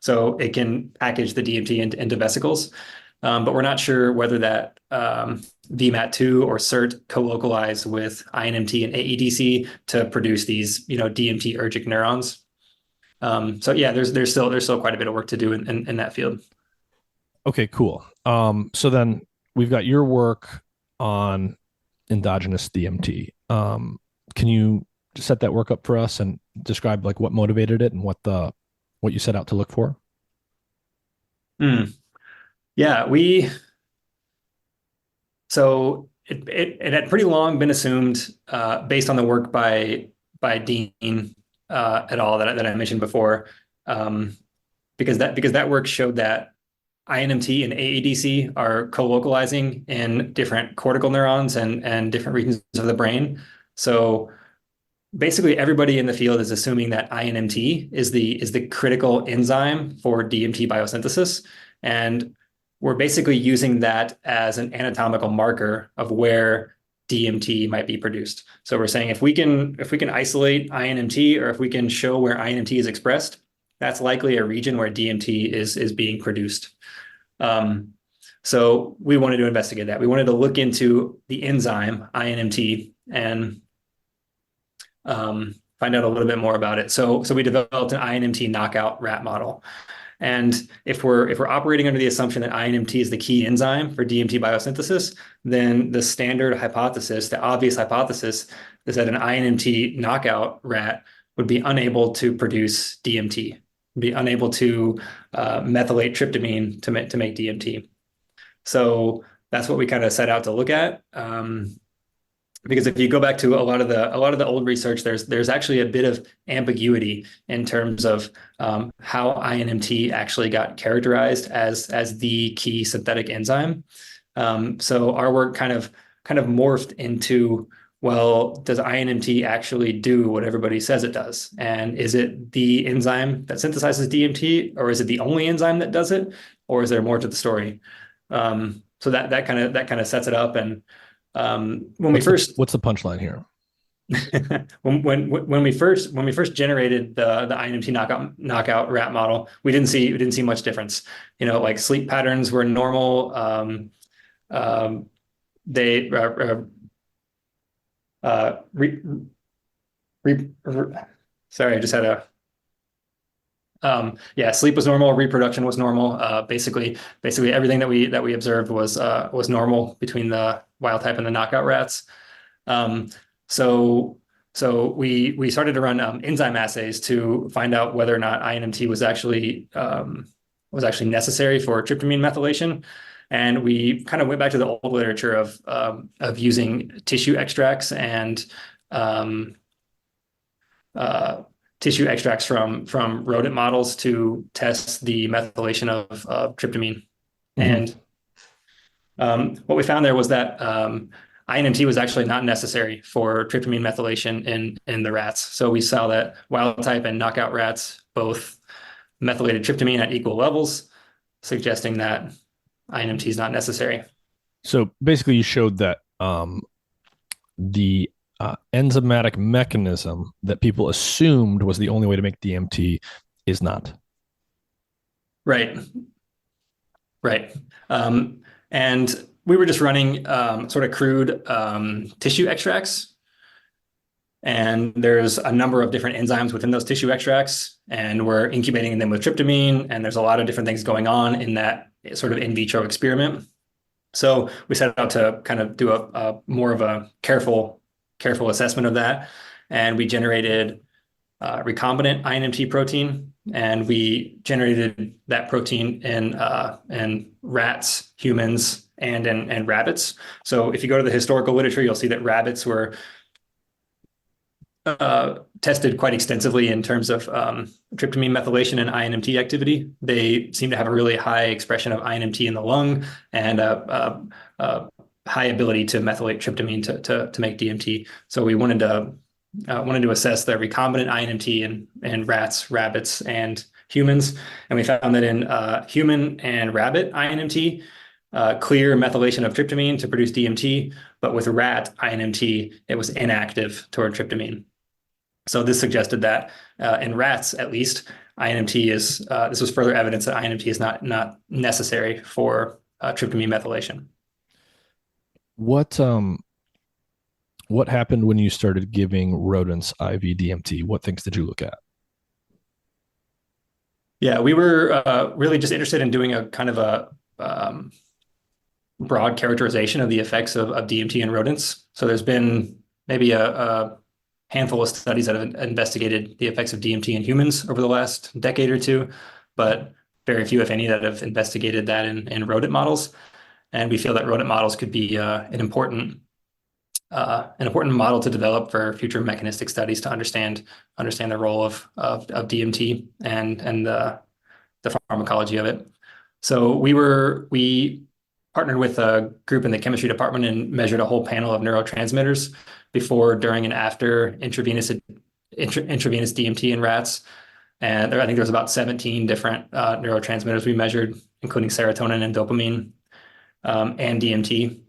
so it can package the DMT into vesicles. But we're not sure whether that VMAT2 or SERT co-localize with INMT and AEDC to produce these, DMT-ergic neurons. So yeah, there's still quite a bit of work to do in that field. Okay, cool. So then we've got your work on endogenous DMT. Can you set that work up for us and describe like what motivated it and what you set out to look for? Yeah, so it had pretty long been assumed, based on the work by Dean et al. that I mentioned before, because that work showed that INMT and AEDC are co-localizing in different cortical neurons and different regions of the brain. So basically, everybody in the field is assuming that INMT is the critical enzyme for DMT biosynthesis, and we're basically using that as an anatomical marker of where DMT might be produced. So we're saying if we can isolate INMT, or if we can show where INMT is expressed, that's likely a region where DMT is being produced. So we wanted to investigate that. We wanted to look into the enzyme INMT and find out a little bit more about it. So we developed an INMT knockout rat model. And if we're operating under the assumption that INMT is the key enzyme for DMT biosynthesis, then the standard hypothesis, the obvious hypothesis, is that an INMT knockout rat would be unable to produce DMT, be unable to methylate tryptamine to make DMT. So that's what we kind of set out to look at. Because if you go back to a lot of the old research, there's actually a bit of ambiguity in terms of how INMT actually got characterized as the key synthetic enzyme. So our work kind of morphed into, well, does INMT actually do what everybody says it does? And is it the enzyme that synthesizes DMT, or is it the only enzyme that does it, or is there more to the story? So that kind of sets it up. And what's the punchline here? when we first generated the INMT knockout rat model, we didn't see much difference. Like sleep patterns were normal. Sorry, I just had sleep was normal, reproduction was normal. Basically everything that we observed was normal between the wild type and the knockout rats. So we started to run enzyme assays to find out whether or not INMT was actually necessary for tryptamine methylation. And we kind of went back to the old literature of using tissue extracts and um, tissue extracts from rodent models to test the methylation of tryptamine. Mm-hmm. And what we found there was that INMT was actually not necessary for tryptamine methylation in the rats. So we saw that wild type and knockout rats both methylated tryptamine at equal levels, suggesting that INMT is not necessary. So basically, you showed that the enzymatic mechanism that people assumed was the only way to make DMT is not. Right, right. And we were just running sort of crude tissue extracts. And there's a number of different enzymes within those tissue extracts, and we're incubating them with tryptamine. And there's a lot of different things going on in that sort of in vitro experiment. So we set out to kind of do a more of a careful assessment of that. And we generated recombinant INMT protein, and we generated that protein in rats, humans, and in rabbits. So if you go to the historical literature, you'll see that rabbits were tested quite extensively in terms of tryptamine methylation and INMT activity. They seem to have a really high expression of INMT in the lung and a high ability to methylate tryptamine to make DMT. So we wanted to assess the recombinant INMT in rats, rabbits, and humans, and we found that in human and rabbit INMT, clear methylation of tryptamine to produce DMT, but with rat INMT, it was inactive toward tryptamine. So this suggested that in rats, at least, INMT is this was further evidence that INMT is not necessary for tryptamine methylation. What happened when you started giving rodents IV DMT? What things did you look at? Yeah, we were really just interested in doing a kind of a broad characterization of the effects of DMT in rodents. So there's been maybe a handful of studies that have investigated the effects of DMT in humans over the last decade or two, but very few, if any, that have investigated that in rodent models. And we feel that rodent models could be an important model to develop for future mechanistic studies to understand the role of DMT and the pharmacology of it. So we partnered with a group in the chemistry department and measured a whole panel of neurotransmitters before, during, and after intravenous DMT in rats. And I think there was about 17 different neurotransmitters we measured, including serotonin and dopamine and DMT.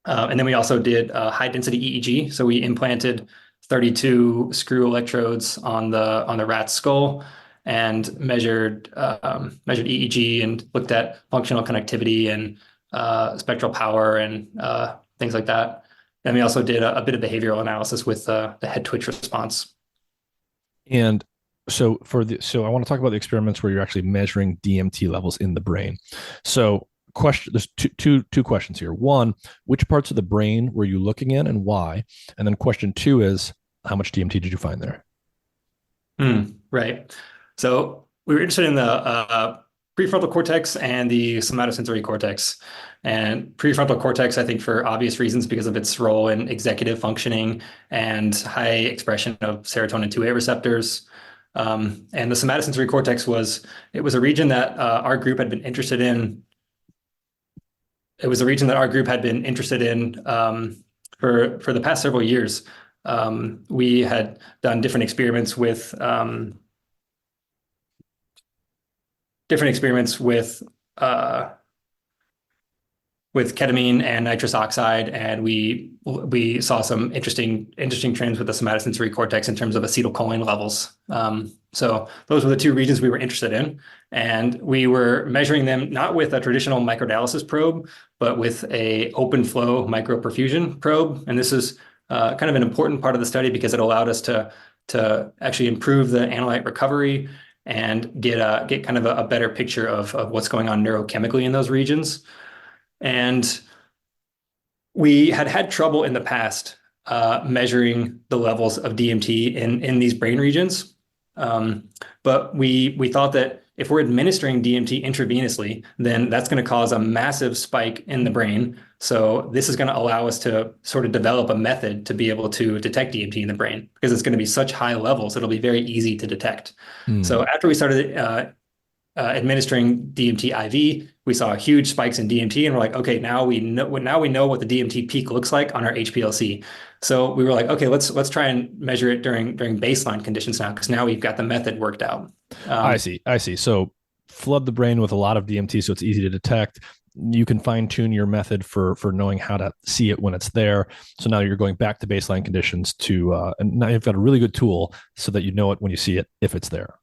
And then we also did high density EEG. So we implanted 32 screw electrodes on the rat's skull and measured EEG and looked at functional connectivity and spectral power and things like that. And we also did a bit of behavioral analysis with the head twitch response. And so I want to talk about the experiments where you're actually measuring DMT levels in the brain. So there's two questions here. One, which parts of the brain were you looking in and why? And then question two is, how much DMT did you find there? Right. So we were interested in the prefrontal cortex and the somatosensory cortex. And prefrontal cortex, I think, for obvious reasons, because of its role in executive functioning and high expression of serotonin 2A receptors. And the somatosensory cortex was a region that our group had been interested in. It was a region that our group had been interested in for the past several years. We had done different experiments with ketamine and nitrous oxide, and we saw some interesting trends with the somatosensory cortex in terms of acetylcholine levels. So those were the two regions we were interested in, and we were measuring them not with a traditional microdialysis probe, but with a open flow microperfusion probe. And this is kind of an important part of the study because it allowed us to actually improve the analyte recovery and get kind of a better picture of what's going on neurochemically in those regions. And we had trouble in the past measuring the levels of DMT in these brain regions. But we thought that if we're administering DMT intravenously, then that's going to cause a massive spike in the brain. So this is going to allow us to sort of develop a method to be able to detect DMT in the brain because it's going to be such high levels. It'll be very easy to detect. So after we started administering DMT IV, we saw huge spikes in DMT, and we're like, okay, now we know what the DMT peak looks like on our HPLC. So we were like, okay, let's try and measure it during baseline conditions now, because now we've got the method worked out. I see. So flood the brain with a lot of DMT so it's easy to detect. You can fine tune your method for knowing how to see it when it's there. So now you're going back to baseline conditions and now you've got a really good tool so that you know it when you see it if it's there.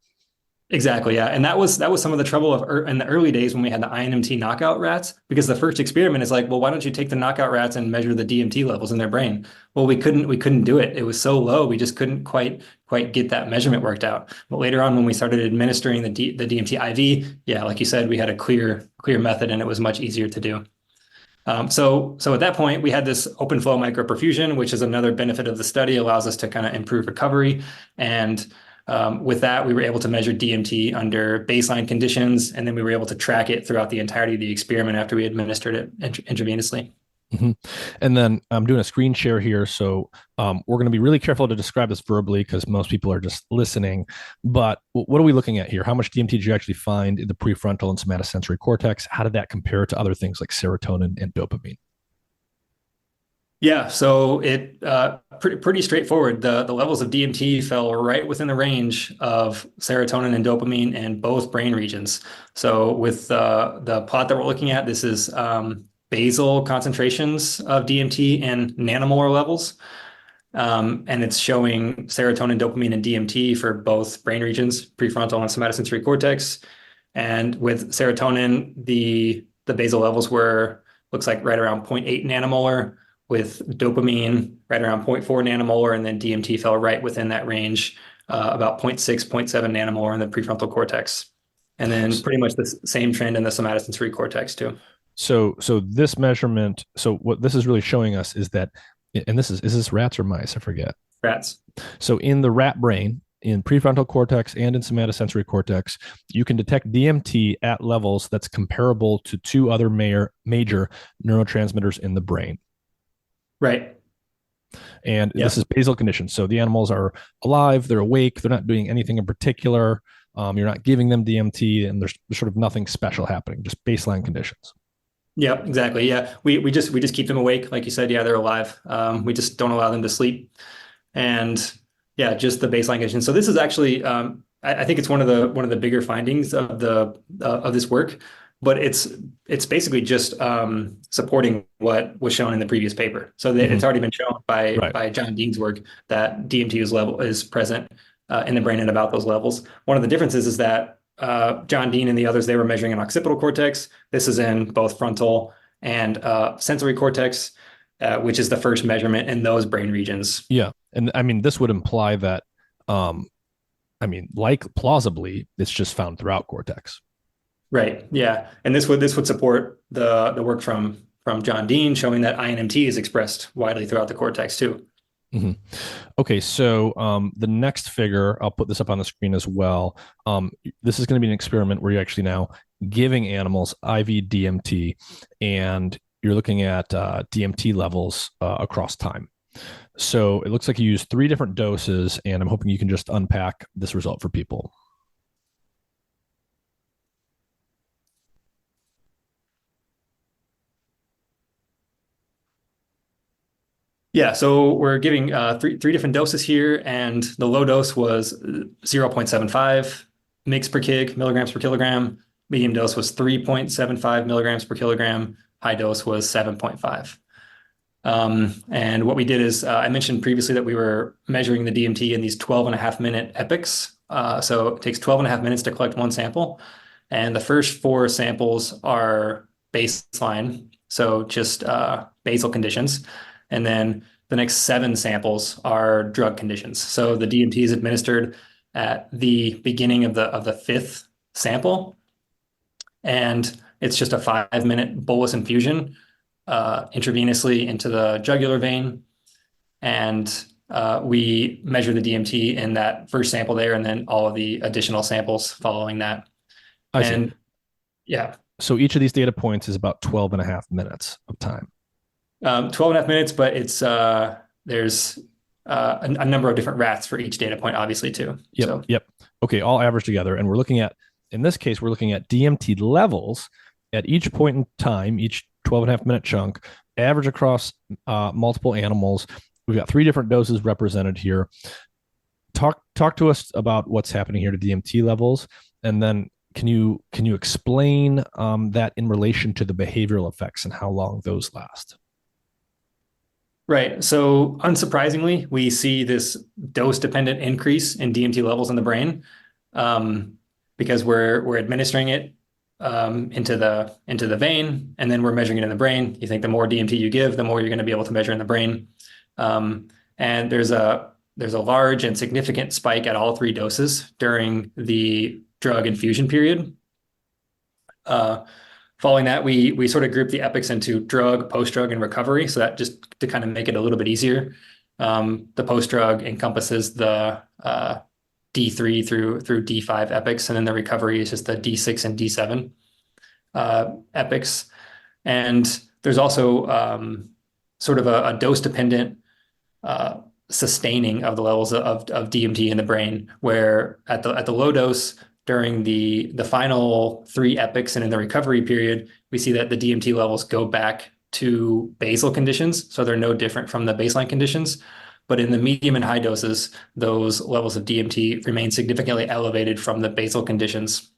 Exactly, yeah. And that was some of the trouble in the early days when we had the INMT knockout rats, because the first experiment is like, well, why don't you take the knockout rats and measure the DMT levels in their brain? Well, we couldn't do it. It was so low. We just couldn't quite get that measurement worked out. But later on, when we started administering the DMT IV, yeah, like you said, we had a clear method, and it was much easier to do. So at that point, we had this open flow microperfusion, which is another benefit of the study, allows us to kind of improve recovery. And with that, we were able to measure DMT under baseline conditions, and then we were able to track it throughout the entirety of the experiment after we administered it intravenously. Mm-hmm. And then I'm doing a screen share here. So we're going to be really careful to describe this verbally because most people are just listening. But what are we looking at here? How much DMT did you actually find in the prefrontal and somatosensory cortex? How did that compare to other things like serotonin and dopamine? Yeah, so it pretty straightforward. The levels of DMT fell right within the range of serotonin and dopamine in both brain regions. So with the plot that we're looking at, this is basal concentrations of DMT in nanomolar levels. And it's showing serotonin, dopamine, and DMT for both brain regions, prefrontal and somatosensory cortex. And with serotonin, the basal levels looks like right around 0.8 nanomolar, with dopamine right around 0.4 nanomolar, and then DMT fell right within that range, about 0.6, 0.7 nanomolar in the prefrontal cortex. And then pretty much the same trend in the somatosensory cortex too. So this measurement, so what this is really showing us is that, and is this rats or mice? I forget. Rats. So in the rat brain, in prefrontal cortex and in somatosensory cortex, you can detect DMT at levels that's comparable to two other major neurotransmitters in the brain. Right. And this is basal conditions. So the animals are alive, they're awake, they're not doing anything in particular. You're not giving them DMT, and there's sort of nothing special happening, just baseline conditions. Yeah, exactly. Yeah. We just keep them awake. Like you said, yeah, they're alive. We just don't allow them to sleep. And yeah, just the baseline conditions. So this is actually, I think it's one of the bigger findings of this work, but it's basically just supporting what was shown in the previous paper. So it's already been shown by John Dean's work that DMT is present in the brain at about those levels. One of the differences is that John Dean and the others, they were measuring in occipital cortex. This is in both frontal and sensory cortex, which is the first measurement in those brain regions. Yeah. And I mean, this would imply that, like plausibly, it's just found throughout cortex. Right. Yeah. And this would support the work from John Dean showing that INMT is expressed widely throughout the cortex too. Mm-hmm. Okay, so the next figure, I'll put this up on the screen as well. This is going to be an experiment where you're actually now giving animals IV DMT, and you're looking at DMT levels across time. So it looks like you use 3 different doses, and I'm hoping you can just unpack this result for people. Yeah, so we're giving three different doses here, and the low dose was 0.75 mg per kg, milligrams per kilogram. Medium dose was 3.75 milligrams per kilogram. High dose was 7.5. And what we did is, I mentioned previously that we were measuring the DMT in these 12.5-minute epochs. So it takes 12.5 minutes to collect one sample. And the first 4 samples are baseline, so just basal conditions. And then the next 7 samples are drug conditions. So the DMT is administered at the beginning of the 5th sample. And it's just a 5-minute bolus infusion intravenously into the jugular vein. and we measure the DMT in that first sample there, and then all of the additional samples following that. I see. And yeah, So each of these data points is about 12 and a half minutes of time. 12 and a half minutes, but it's there's a number of different rats for each data point, obviously, too. Yep. So Yep. Okay. All averaged together. And we're looking at, in this case, we're looking at DMT levels at each point in time, each 12 and a half minute chunk, average across multiple animals. We've got 3 different doses represented here. Talk to us about what's happening here to DMT levels, and then can you explain that in relation to the behavioral effects and how long those last? right. So unsurprisingly, we see this dose-dependent increase in DMT levels in the brain because we're administering it into the vein, and then we're measuring it in the brain. You think the more DMT you give, the more you're going to be able to measure in the brain. And there's a large and significant spike at all 3 doses during the drug infusion period. Following that, we sort of group the epochs into drug, post-drug, and recovery. So that just to kind of make it a little bit easier. The post-drug encompasses the D3 through D5 epochs, and then the recovery is just the D6 and D7 epochs. And there's also sort of a dose-dependent sustaining of the levels of DMT in the brain, where at the low dose during the final 3 epochs and in the recovery period, we see that the DMT levels go back to basal conditions, so they're no different from the baseline conditions. But in the medium and high doses, those levels of DMT remain significantly elevated from the basal conditions.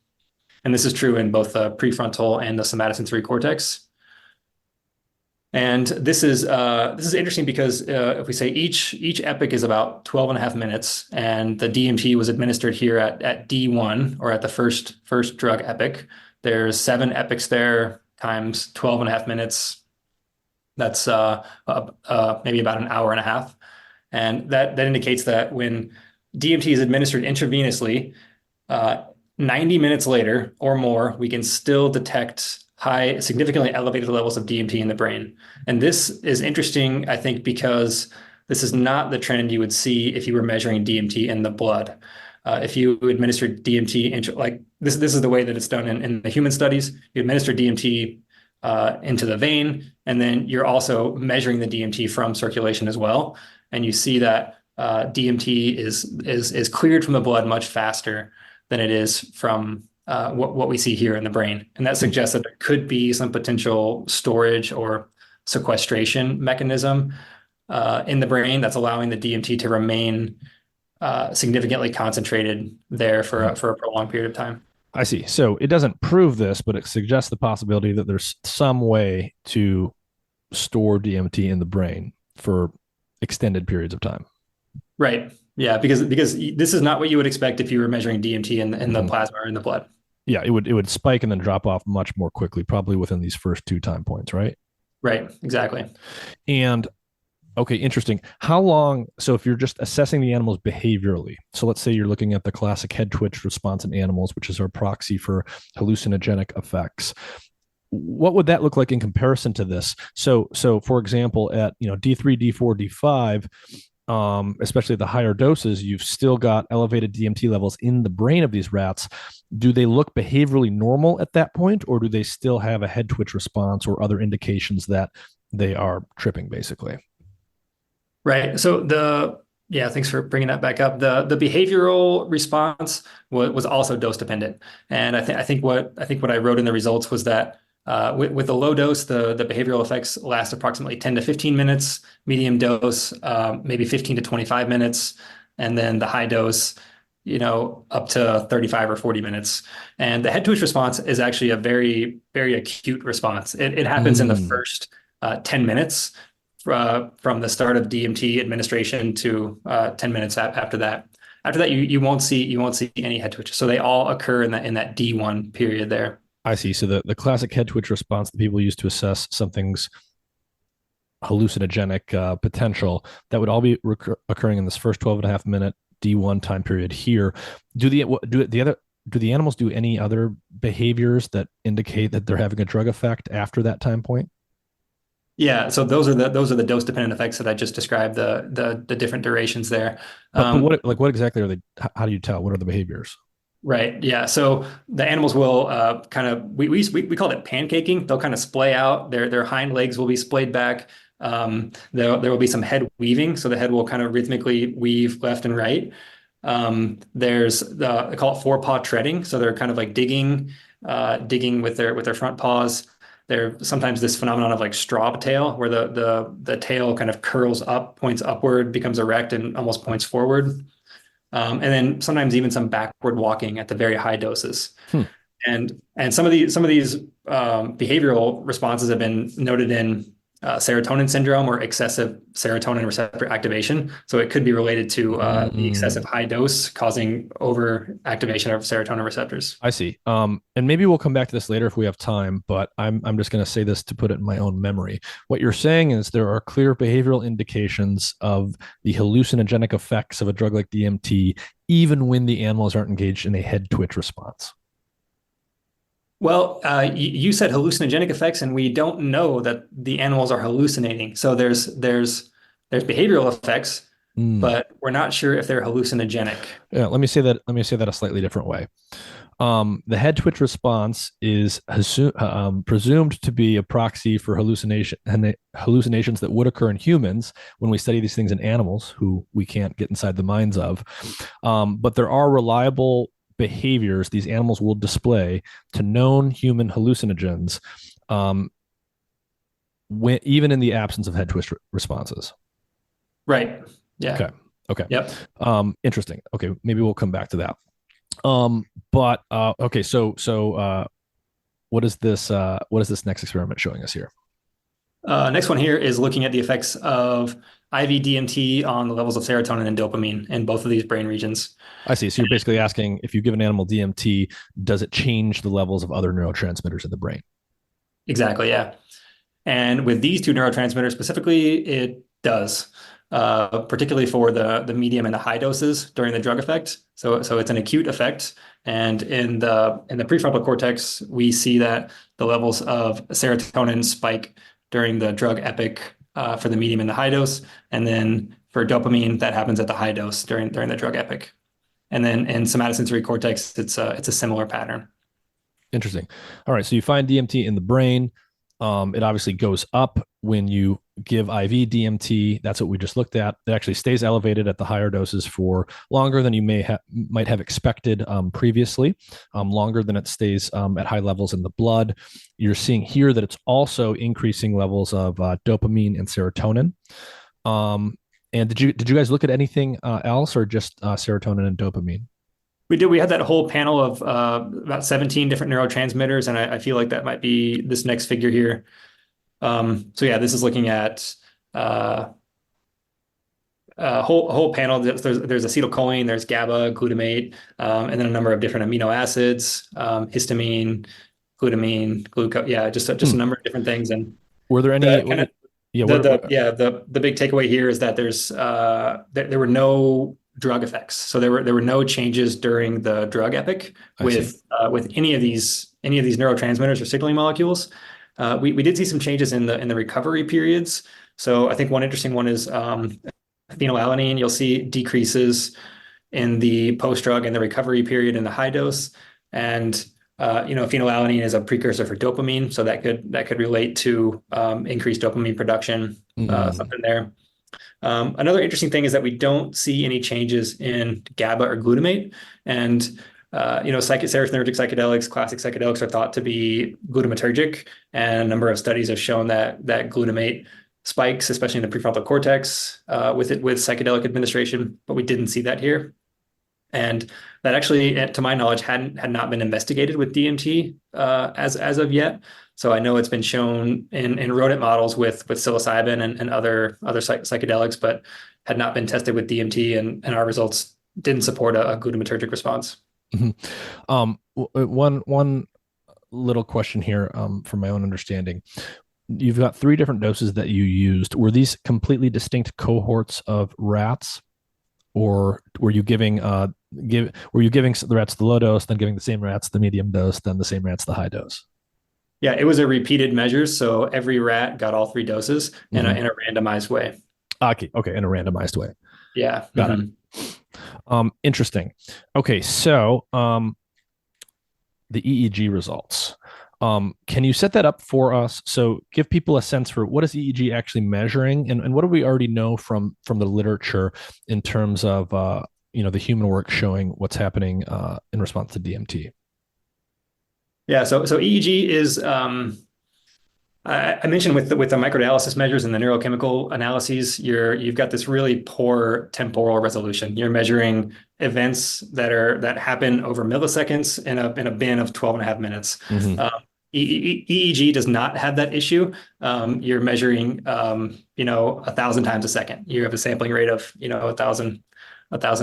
And this is true in both the prefrontal and the somatosensory cortex. And this is interesting because if we say each epoch is about 12 and a half minutes, and the DMT was administered here at D1, or at the first drug epoch, there's 7 epochs there times 12 and a half minutes. That's maybe about an hour and a half. And that indicates that when DMT is administered intravenously, 90 minutes later or more, we can still detect high, significantly elevated levels of DMT in the brain. And this is interesting, I think, because this is not the trend you would see if you were measuring DMT in the blood. If you administered DMT, like this is the way that it's done in the human studies. You administer DMT into the vein, and then you're also measuring the DMT from circulation as well. And you see that DMT is cleared from the blood much faster than it is from what we see here in the brain. And that suggests that there could be some potential storage or sequestration mechanism in the brain that's allowing the DMT to remain significantly concentrated there for a prolonged period of time. I see. So it doesn't prove this, but it suggests the possibility that there's some way to store DMT in the brain for extended periods of time. Right. Yeah, because this is not what you would expect if you were measuring DMT in the plasma or in the blood. Yeah, it would spike and then drop off much more quickly, probably within these first 2 time points, right? Right, exactly. And okay, interesting. How long? So if you're just assessing the animals behaviorally, so let's say you're looking at the classic head twitch response in animals, which is our proxy for hallucinogenic effects. What would that look like in comparison to this? So for example, at D3, D4, D5, especially at the higher doses, you've still got elevated DMT levels in the brain of these rats. Do they look behaviorally normal at that point, or do they still have a head twitch response or other indications that they are tripping, basically? Right. So thanks for bringing that back up. The behavioral response was also dose dependent, and I think what I wrote in the results was that with the low dose, the behavioral effects last approximately 10 to 15 minutes, medium dose, maybe 15 to 25 minutes, and then the high dose, up to 35 or 40 minutes. And the head twitch response is actually a very, very acute response. It happens in the first 10 minutes from the start of DMT administration to 10 minutes after that. After that, you won't see any head twitches. So they all occur in that D1 period there. I see. So the classic head twitch response that people use to assess something's hallucinogenic potential, that would all be occurring in this first 12 and a half minute D1 time period here. Do the animals do any other behaviors that indicate that they're having a drug effect after that time point? Yeah, so those are the dose dependent effects that I just described, the different durations there. But Um, what exactly are they? How do you tell? What are the behaviors? right. Yeah. So the animals will kind of we call it pancaking. They'll kind of splay out. Their hind legs will be splayed back. There will be some head weaving, so the head will kind of rhythmically weave left and right. There's they call it forepaw treading, so they're kind of like digging with their front paws. There's sometimes this phenomenon of like straw tail, where the tail kind of curls up, points upward, becomes erect, and almost points forward. And then sometimes even some backward walking at the very high doses. Hmm. And some of these behavioral responses have been noted in serotonin syndrome or excessive serotonin receptor activation. So it could be related to the excessive Mm, high dose causing overactivation of serotonin receptors. I see. And maybe we'll come back to this later if we have time, but I'm just going to say this to put it in my own memory. What you're saying is there are clear behavioral indications of the hallucinogenic effects of a drug like DMT, even when the animals aren't engaged in a head twitch response. Well, you said hallucinogenic effects, and we don't know that the animals are hallucinating. So there's behavioral effects, Mm. but we're not sure if they're hallucinogenic. Yeah, let me say that. Let me say that a slightly different way. The head twitch response is presumed to be a proxy for hallucination and hallucinations that would occur in humans when we study these things in animals who we can't get inside the minds of. But there are reliable behaviors these animals will display to known human hallucinogens, um, even in the absence of head twitch responses. Right. Yeah. Okay. Okay. Yep. Interesting. Okay. Maybe we'll come back to that. But okay, what is this next experiment showing us here? Next one here is looking at the effects of IV DMT on the levels of serotonin and dopamine in both of these brain regions. I see. So you're basically asking if you give an animal DMT, does it change the levels of other neurotransmitters in the brain? Exactly. Yeah. And with these two neurotransmitters specifically, it does, particularly for the medium and the high doses during the drug effect. So it's an acute effect. And in the prefrontal cortex, we see that the levels of serotonin spike during the drug epic for the medium and the high dose, and then for dopamine, that happens at the high dose during the drug epic. And then in somatosensory cortex, it's a similar pattern. Interesting. All right. So you find DMT in the brain. It obviously goes up when you give IV DMT. That's what we just looked at. It actually stays elevated at the higher doses for longer than you might have expected previously, longer than it stays at high levels in the blood. You're seeing here that it's also increasing levels of dopamine and serotonin. And did you guys look at anything else or just serotonin and dopamine? We did. We had that whole panel of about 17 different neurotransmitters, and I feel like that might be this next figure here. So yeah, this is looking at a whole panel. There's acetylcholine, there's GABA, glutamate, and then a number of different amino acids, histamine, glutamine, glucose. Yeah, just a Hmm. number of different things. And Were there the any? kind of Yeah. the big takeaway here is that there were no drug effects. So there were no changes during the drug epic I see. with any of these neurotransmitters or signaling molecules. We did see some changes in the recovery periods. So I think one interesting one is phenylalanine. You'll see decreases in the post-drug and the recovery period in the high dose. And phenylalanine is a precursor for dopamine, so that could relate to increased dopamine production, Mm. something there. Another interesting thing is that we don't see any changes in GABA or glutamate, and serotonergic psychedelics, classic psychedelics, are thought to be glutamatergic, and a number of studies have shown that glutamate spikes, especially in the prefrontal cortex, with psychedelic administration, but we didn't see that here. And that actually, to my knowledge, had not been investigated with DMT as of yet. So I know it's been shown in rodent models with psilocybin and other psychedelics, but had not been tested with DMT, and our results didn't support a glutamatergic response. Mhm. One little question here, from my own understanding. You've got three different doses that you used. Were these completely distinct cohorts of rats, or were you giving the rats the low dose, then giving the same rats the medium dose, then the same rats the high dose? Yeah, it was a repeated measure, so every rat got all three doses in Hmm. a randomized way. Okay, okay, in a randomized way. Yeah. Got it. Interesting. Okay, so the EEG results. Can you set that up for us? So give people a sense for what is EEG actually measuring, and what do we already know from the literature in terms of the human work showing what's happening in response to DMT. Yeah, so EEG is I mentioned with the microdialysis measures and the neurochemical analyses, you've got this really poor temporal resolution. You're measuring events that happen over milliseconds in a bin of 12 and a half minutes. Hmm. EEG does not have that issue. You're measuring 1,000 times a second. You have a sampling rate of a thousand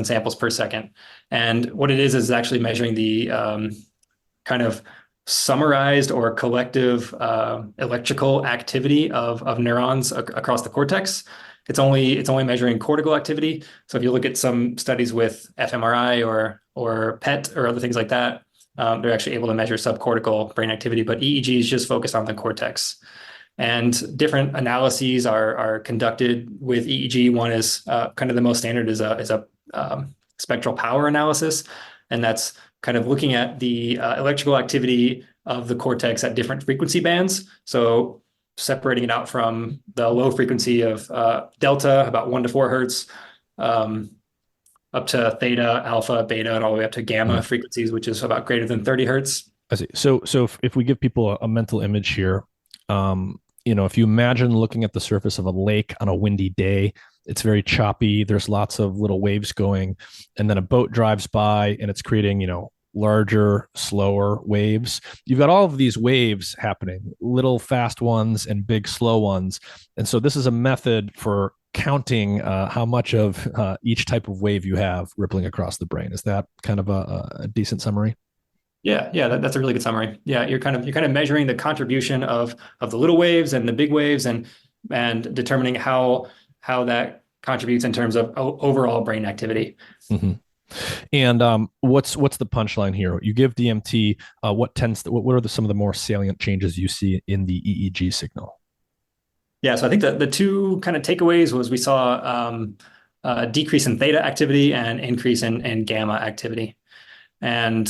samples per second. And what it is actually measuring the kind of summarized or collective electrical activity of neurons across the cortex. It's only measuring cortical activity. So if you look at some studies with fMRI or PET or other things like that, they're actually able to measure subcortical brain activity. But EEG is just focused on the cortex. And different analyses are conducted with EEG. One is kind of the most standard is a spectral power analysis, and that's kind of looking at the electrical activity of the cortex at different frequency bands. So separating it out from the low frequency of delta, about 1 to 4 hertz, um, up to theta, alpha, beta, and all the way up to gamma frequencies, which is about greater than 30 hertz. I see. So if we give people a mental image here, if you imagine looking at the surface of a lake on a windy day, it's very choppy. There's lots of little waves going, and then a boat drives by and it's creating, larger, slower waves. You've got all of these waves happening, little fast ones and big slow ones. And so this is a method for counting how much of each type of wave you have rippling across the brain. Is that kind of a decent summary? Yeah, that's a really good summary. Yeah, you're kind of measuring the contribution of the little waves and the big waves and determining how that contributes in terms of overall brain activity. Mm-hmm. And what's the punchline here? You give DMT. What are some of the more salient changes you see in the EEG signal? Yeah, so I think the two kind of takeaways was we saw a decrease in theta activity and increase in gamma activity. And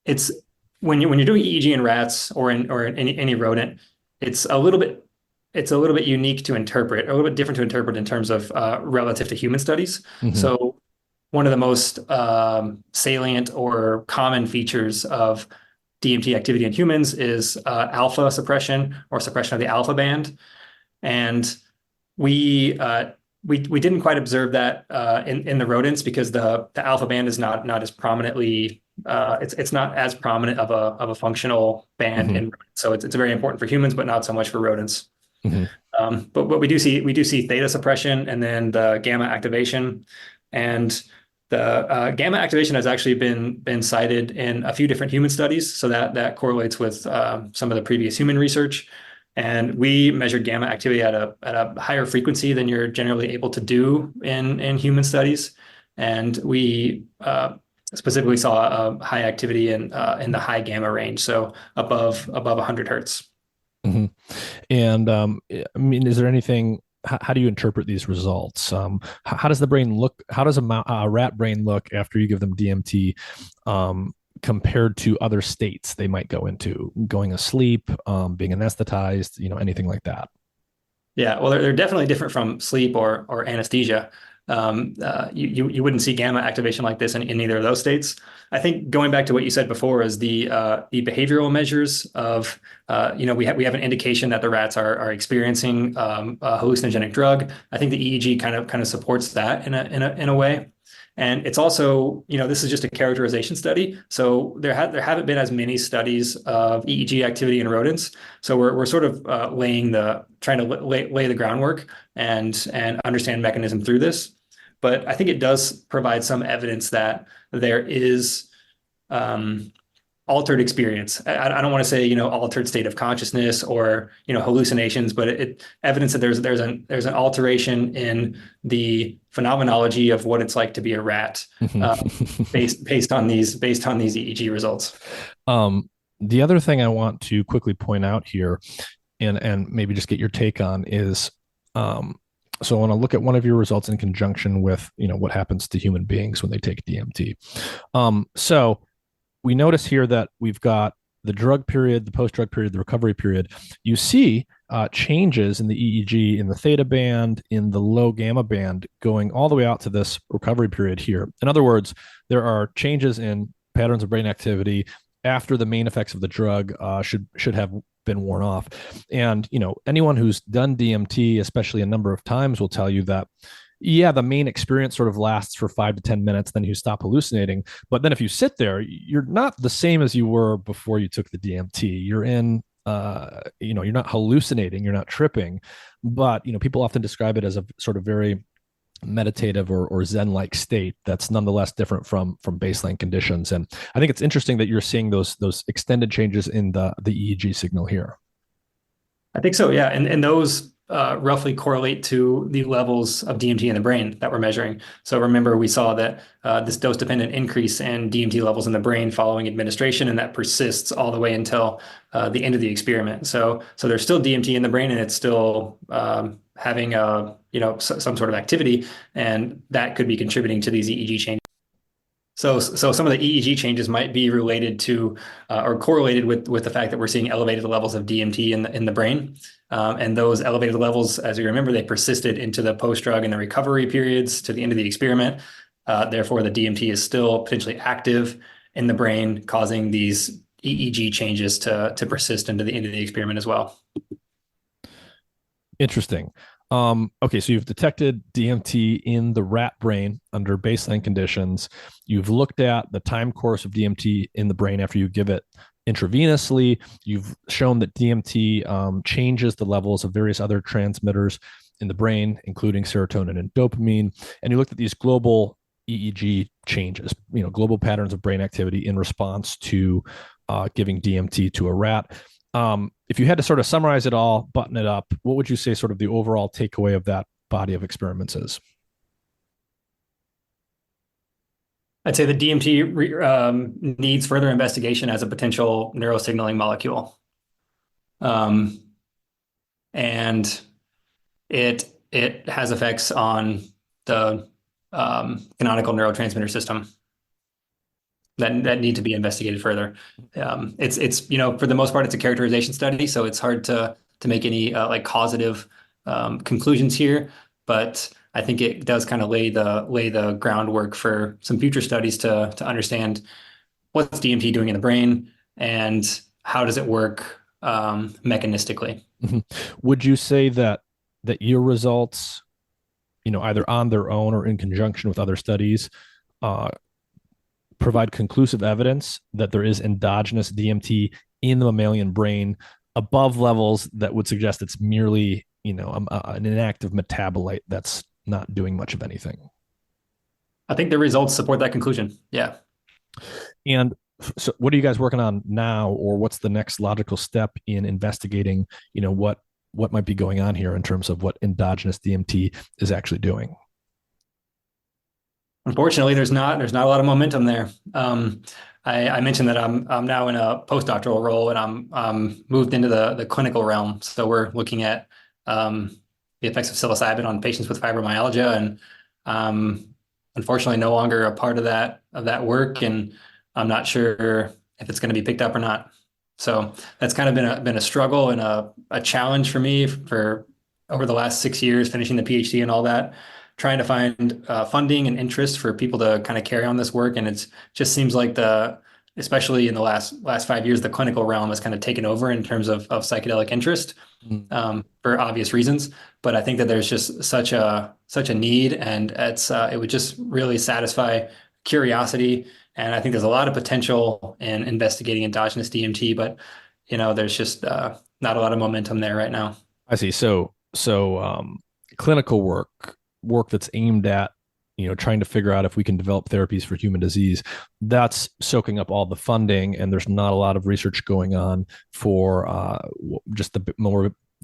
it's when you're doing EEG in rats or in any rodent, it's a little bit unique to interpret, a little bit different to interpret in terms of relative to human studies. Mm-hmm. So one of the most salient or common features of DMT activity in humans is alpha suppression or suppression of the alpha band. And we we didn't quite observe that in the rodents because the alpha band is not as prominently it's not as prominent of a functional band Mm-hmm. in rodents. So it's very important for humans, but not so much for rodents. Mm-hmm. But what we do see theta suppression and then the gamma activation, and the gamma activation has actually been cited in a few different human studies. So that correlates with some of the previous human research. And we measured gamma activity at a higher frequency than you're generally able to do in human studies. And we specifically saw a high activity in the high gamma range, so above 100 hertz. Mm-hmm. And I mean, is there anything? How do you interpret these results? How does the brain look? How does a rat brain look after you give them DMT, compared to other states they might go into, going asleep, being anesthetized, anything like that? Yeah, well, they're definitely different from sleep or anesthesia. You wouldn't see gamma activation like this in either of those states. I think going back to what you said before is the behavioral measures of we have an indication that the rats are experiencing a hallucinogenic drug. I think the EEG kind of supports that in a way. And it's also, this is just a characterization study. So there haven't been as many studies of EEG activity in rodents. So we're sort of trying to lay the groundwork and understand mechanism through this. But I think it does provide some evidence that there is altered experience. I don't want to say, altered state of consciousness or, hallucinations, but evidence that there's an alteration in the phenomenology of what it's like to be a rat, Mm-hmm. based on these EEG results. The other thing I want to quickly point out here, and maybe just get your take on, is so I want to look at one of your results in conjunction with what happens to human beings when they take DMT. So we notice here that we've got the drug period, the post-drug period, the recovery period. You see changes in the EEG in the theta band, in the low gamma band, going all the way out to this recovery period here. In other words, there are changes in patterns of brain activity after the main effects of the drug should have been worn off. And anyone who's done DMT, especially a number of times, will tell you that yeah, the main experience sort of lasts for 5 to 10 minutes, then you stop hallucinating. But then if you sit there, you're not the same as you were before you took the DMT. You're in, you're not hallucinating, you're not tripping. But, people often describe it as a sort of very meditative or Zen-like state that's nonetheless different from baseline conditions. And I think it's interesting that you're seeing those extended changes in the EEG signal here. I think so, yeah. And those roughly correlate to the levels of DMT in the brain that we're measuring. So remember, we saw that this dose-dependent increase in DMT levels in the brain following administration, and that persists all the way until the end of the experiment. So there's still DMT in the brain, and it's still having some sort of activity, and that could be contributing to these EEG changes. So some of the EEG changes might be related to or correlated with the fact that we're seeing elevated levels of DMT in the brain. And those elevated levels, as you remember, they persisted into the post-drug and the recovery periods to the end of the experiment. Therefore, the DMT is still potentially active in the brain, causing these EEG changes to persist into the end of the experiment as well. Interesting. Okay, so you've detected DMT in the rat brain under baseline conditions. You've looked at the time course of DMT in the brain after you give it intravenously. You've shown that DMT changes the levels of various other transmitters in the brain, including serotonin and dopamine. And you looked at these global EEG changes, global patterns of brain activity in response to giving DMT to a rat. If you had to sort of summarize it all, button it up, what would you say sort of the overall takeaway of that body of experiments is? I'd say the DMT needs further investigation as a potential neurosignaling molecule. And it has effects on the canonical neurotransmitter system that need to be investigated further. It's for the most part, it's a characterization study, so it's hard to make any causative conclusions here. But I think it does kind of lay the groundwork for some future studies to understand what's DMT doing in the brain and how does it work mechanistically. Mm-hmm. Would you say that your results, either on their own or in conjunction with other studies, provide conclusive evidence that there is endogenous DMT in the mammalian brain above levels that would suggest it's merely, an inactive metabolite that's not doing much of anything? I think the results support that conclusion. Yeah. And so what are you guys working on now, or what's the next logical step in investigating, what might be going on here in terms of what endogenous DMT is actually doing? Unfortunately, there's not a lot of momentum there. I mentioned that I'm now in a postdoctoral role, and I'm moved into the clinical realm. So we're looking at the effects of psilocybin on patients with fibromyalgia, and unfortunately no longer a part of that work, and I'm not sure if it's going to be picked up or not. So that's kind of been a struggle and a challenge for me for over the last 6 years, finishing the PhD and all that, trying to find funding and interest for people to kind of carry on this work. And it just seems like especially in the last 5 years, the clinical realm has kind of taken over in terms of psychedelic interest for obvious reasons. But I think that there's just such a need, and it would just really satisfy curiosity. And I think there's a lot of potential in investigating endogenous DMT, but there's just not a lot of momentum there right now. I see. So clinical work that's aimed at trying to figure out if we can develop therapies for human disease, that's soaking up all the funding, and there's not a lot of research going on for just the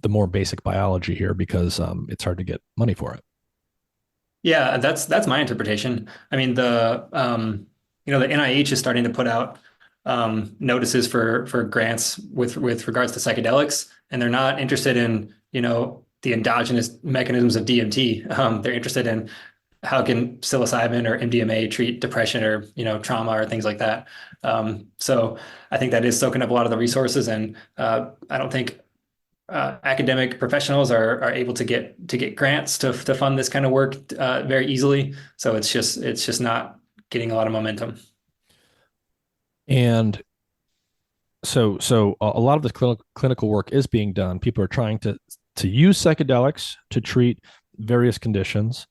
more basic biology here, because it's hard to get money for it. Yeah, that's my interpretation. I mean, the NIH is starting to put out notices for grants with regards to psychedelics, and they're not interested in, the endogenous mechanisms of DMT. They're interested in how can psilocybin or MDMA treat depression or, trauma or things like that. So I think that is soaking up a lot of the resources, and I don't think academic professionals are able to get grants to fund this kind of work very easily. So it's just not getting a lot of momentum. And so a lot of the clinical work is being done. People are trying to use psychedelics to treat various conditions.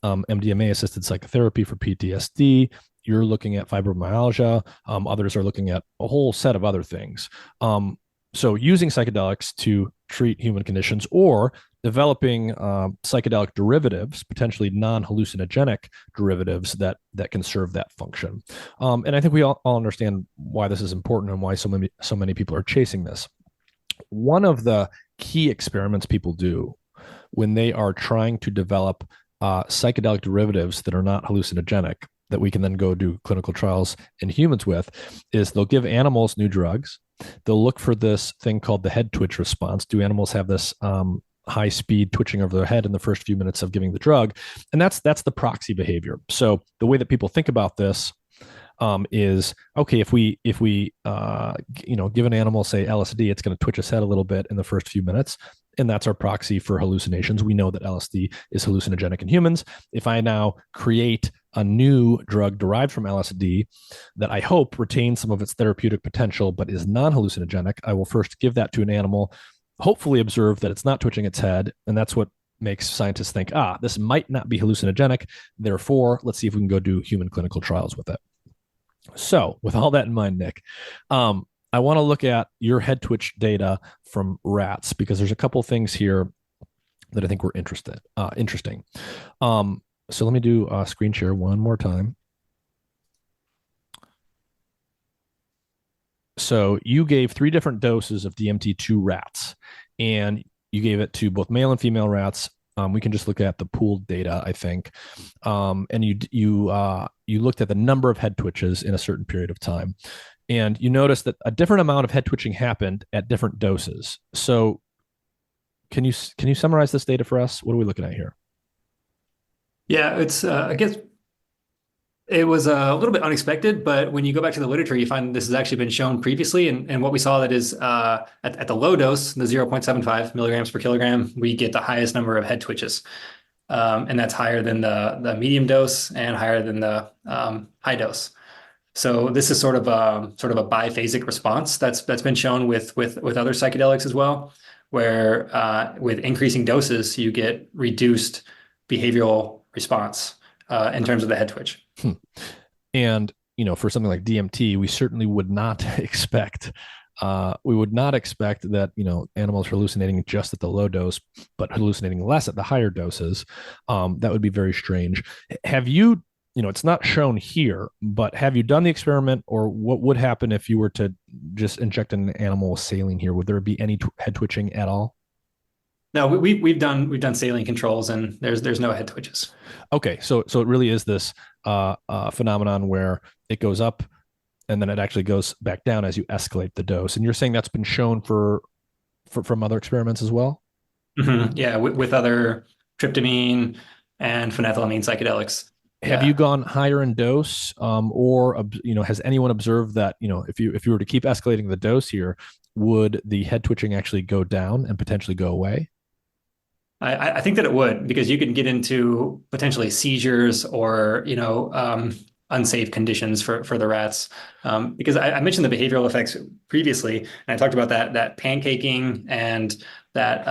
MDMA assisted psychotherapy for PTSD. You're looking at fibromyalgia. Others are looking at a whole set of other things. So using psychedelics to treat human conditions, or developing psychedelic derivatives, potentially non-hallucinogenic derivatives that can serve that function. And I think we all understand why this is important and why so many people are chasing this. One of the key experiments people do when they are trying to develop psychedelic derivatives that are not hallucinogenic, that we can then go do clinical trials in humans with, is they'll give animals new drugs. They'll look for this thing called the head twitch response. Do animals have this high speed twitching over their head in the first few minutes of giving the drug? And that's the proxy behavior. So the way that people think about this is, okay, if we give an animal, say LSD, it's going to twitch its head a little bit in the first few minutes, and that's our proxy for hallucinations. We know that LSD is hallucinogenic in humans. If I now create a new drug derived from LSD that I hope retains some of its therapeutic potential but is non-hallucinogenic, I will first give that to an animal, hopefully observe that it's not twitching its head, and that's what makes scientists think, this might not be hallucinogenic, therefore let's see if we can go do human clinical trials with it. So with all that in mind, Nick, I want to look at your head twitch data from rats, because there's a couple things here that I think were interesting. So let me do a screen share one more time. So you gave 3 different doses of DMT to rats, and you gave it to both male and female rats. We can just look at the pooled data, I think. And you looked at the number of head twitches in a certain period of time, and you noticed that a different amount of head twitching happened at different doses. So can you summarize this data for us? What are we looking at here? Yeah, it's I guess it was a little bit unexpected, but when you go back to the literature, you find this has actually been shown previously. And what we saw that is at the low dose, the 0.75 milligrams per kilogram, we get the highest number of head twitches. And that's higher than the medium dose and higher than the high dose. So this is sort of a biphasic response that's been shown with other psychedelics as well, where with increasing doses, you get reduced behavioral response in terms of the head twitch. And, for something like DMT, we certainly would not expect that, animals hallucinating just at the low dose, but hallucinating less at the higher doses. That would be very strange. Have you, it's not shown here, but have you done the experiment, or what would happen if you were to just inject an animal with saline here? Would there be any head twitching at all? No, we've done saline controls, and there's no head twitches. Okay, so it really is this phenomenon where it goes up and then it actually goes back down as you escalate the dose. And you're saying that's been shown from other experiments as well? Mm-hmm. Yeah, with other tryptamine and phenethylamine psychedelics. Have you gone higher in dose, or has anyone observed that if you were to keep escalating the dose here, would the head twitching actually go down and potentially go away? I think that it would, because you could get into potentially seizures or unsafe conditions for the rats. Because I mentioned the behavioral effects previously, and I talked about that pancaking and that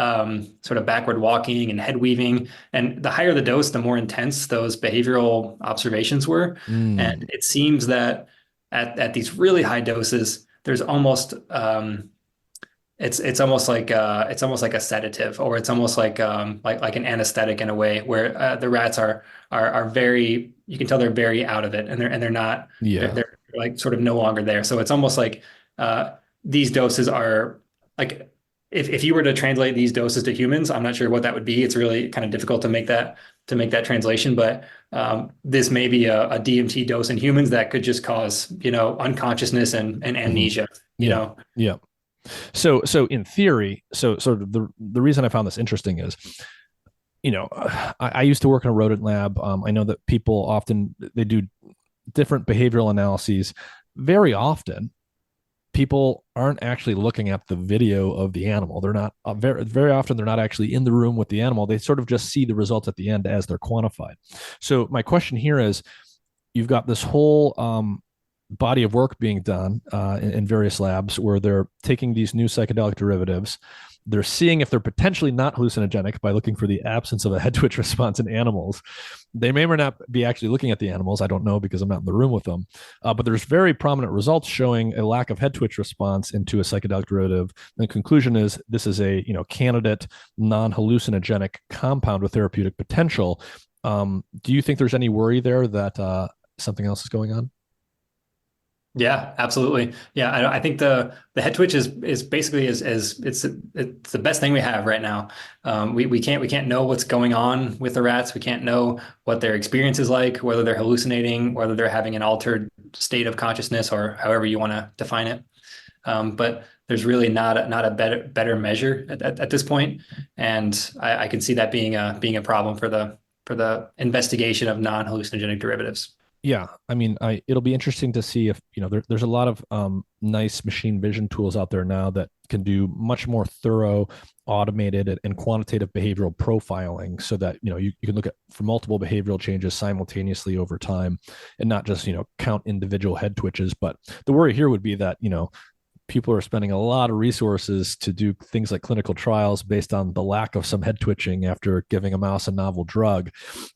sort of backward walking and head weaving. And the higher the dose, the more intense those behavioral observations were. And it seems that at these really high doses, there's almost it's almost like a sedative, or it's almost like an anesthetic in a way, where the rats are very, you can tell they're very out of it, and they're not, they're like sort of no longer there. So it's almost like these doses are like if you were to translate these doses to humans, I'm not sure what that would be. It's really kind of difficult to make that translation. But this may be a DMT dose in humans that could just cause, unconsciousness and Hmm. amnesia, you Yeah. know. Yeah. So in theory, so the reason I found this interesting is, I used to work in a rodent lab. I know that people often they do different behavioral analyses. Very often, people aren't actually looking at the video of the animal. They're not very often they're not actually in the room with the animal. They sort of just see the results at the end as they're quantified. So my question here is, you've got this whole body of work being done in various labs where they're taking these new psychedelic derivatives. They're seeing if they're potentially not hallucinogenic by looking for the absence of a head twitch response in animals. They may or not be actually looking at the animals. I don't know because I'm not in the room with them. But there's very prominent results showing a lack of head twitch response into a psychedelic derivative. And the conclusion is this is a candidate non-hallucinogenic compound with therapeutic potential. Do you think there's any worry there that something else is going on? Yeah, absolutely. Yeah, I think the head twitch is basically as it's the best thing we have right now. We can't know what's going on with the rats. We can't know what their experience is like, whether they're hallucinating, whether they're having an altered state of consciousness, or however you want to define it. But there's really not a better measure at this point, and I can see that being a problem for the investigation of non-hallucinogenic derivatives. Yeah, I mean, it'll be interesting to see if there's a lot of nice machine vision tools out there now that can do much more thorough, automated and quantitative behavioral profiling, so that you can look at for multiple behavioral changes simultaneously over time, and not just count individual head twitches. But the worry here would be that people are spending a lot of resources to do things like clinical trials based on the lack of some head twitching after giving a mouse a novel drug.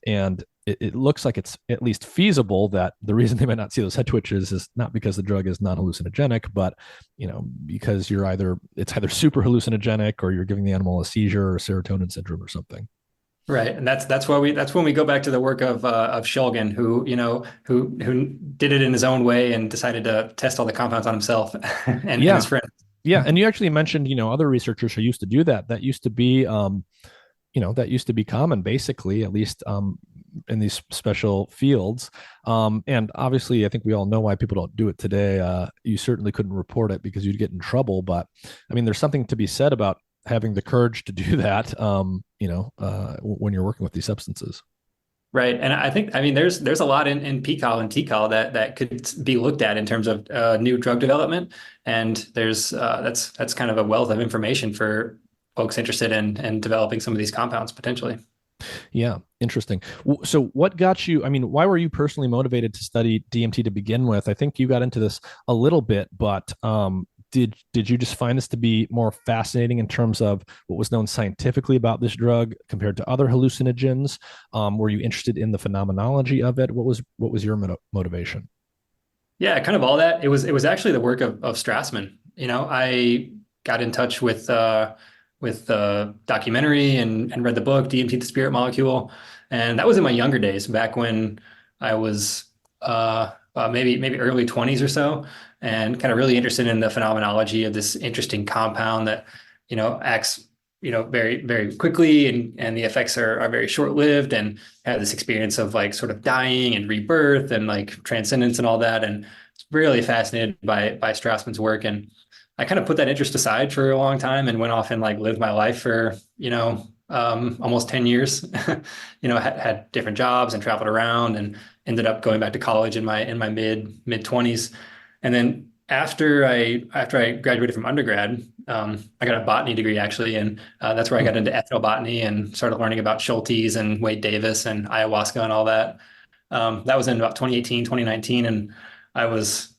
And it looks like it's at least feasible that the reason they might not see those head twitches is not because the drug is non-hallucinogenic, but because it's either super hallucinogenic or you're giving the animal a seizure or serotonin syndrome or something. Right, and that's when we go back to the work of Shulgin, who did it in his own way and decided to test all the compounds on himself and his Yeah. friends. Yeah, and you actually mentioned, other researchers who used to do that. That used to be, that used to be common, basically, at least in these special fields. And obviously, I think we all know why people don't do it today. You certainly couldn't report it because you'd get in trouble. But I mean, there's something to be said about having the courage to do that. When you're working with these substances. Right, and I mean, there's a lot in PCAL and TCAL that could be looked at in terms of new drug development, and that's kind of a wealth of information for folks interested in developing some of these compounds potentially. Yeah, interesting. So, what got you? I mean, why were you personally motivated to study DMT to begin with? I think you got into this a little bit, but did you just find this to be more fascinating in terms of what was known scientifically about this drug compared to other hallucinogens? Were you interested in the phenomenology of it? What was your motivation? Yeah, kind of all that. It was actually the work of Strassman. I got in touch with the documentary and read the book DMT: The Spirit Molecule, and that was in my younger days, back when I was maybe early 20s or so, and kind of really interested in the phenomenology of this interesting compound that acts very very quickly, and the effects are very short-lived, and have this experience of like sort of dying and rebirth and like transcendence and all that, and it's really fascinated by Strassman's work. And I kind of put that interest aside for a long time and went off and like lived my life for almost 10 years. Had different jobs and traveled around, and ended up going back to college in my mid 20s. And then after I graduated from undergrad, I got a botany degree actually, and that's where I got into ethnobotany and started learning about Schultes and Wade Davis and ayahuasca and all that. That was in about 2018, 2019, and I was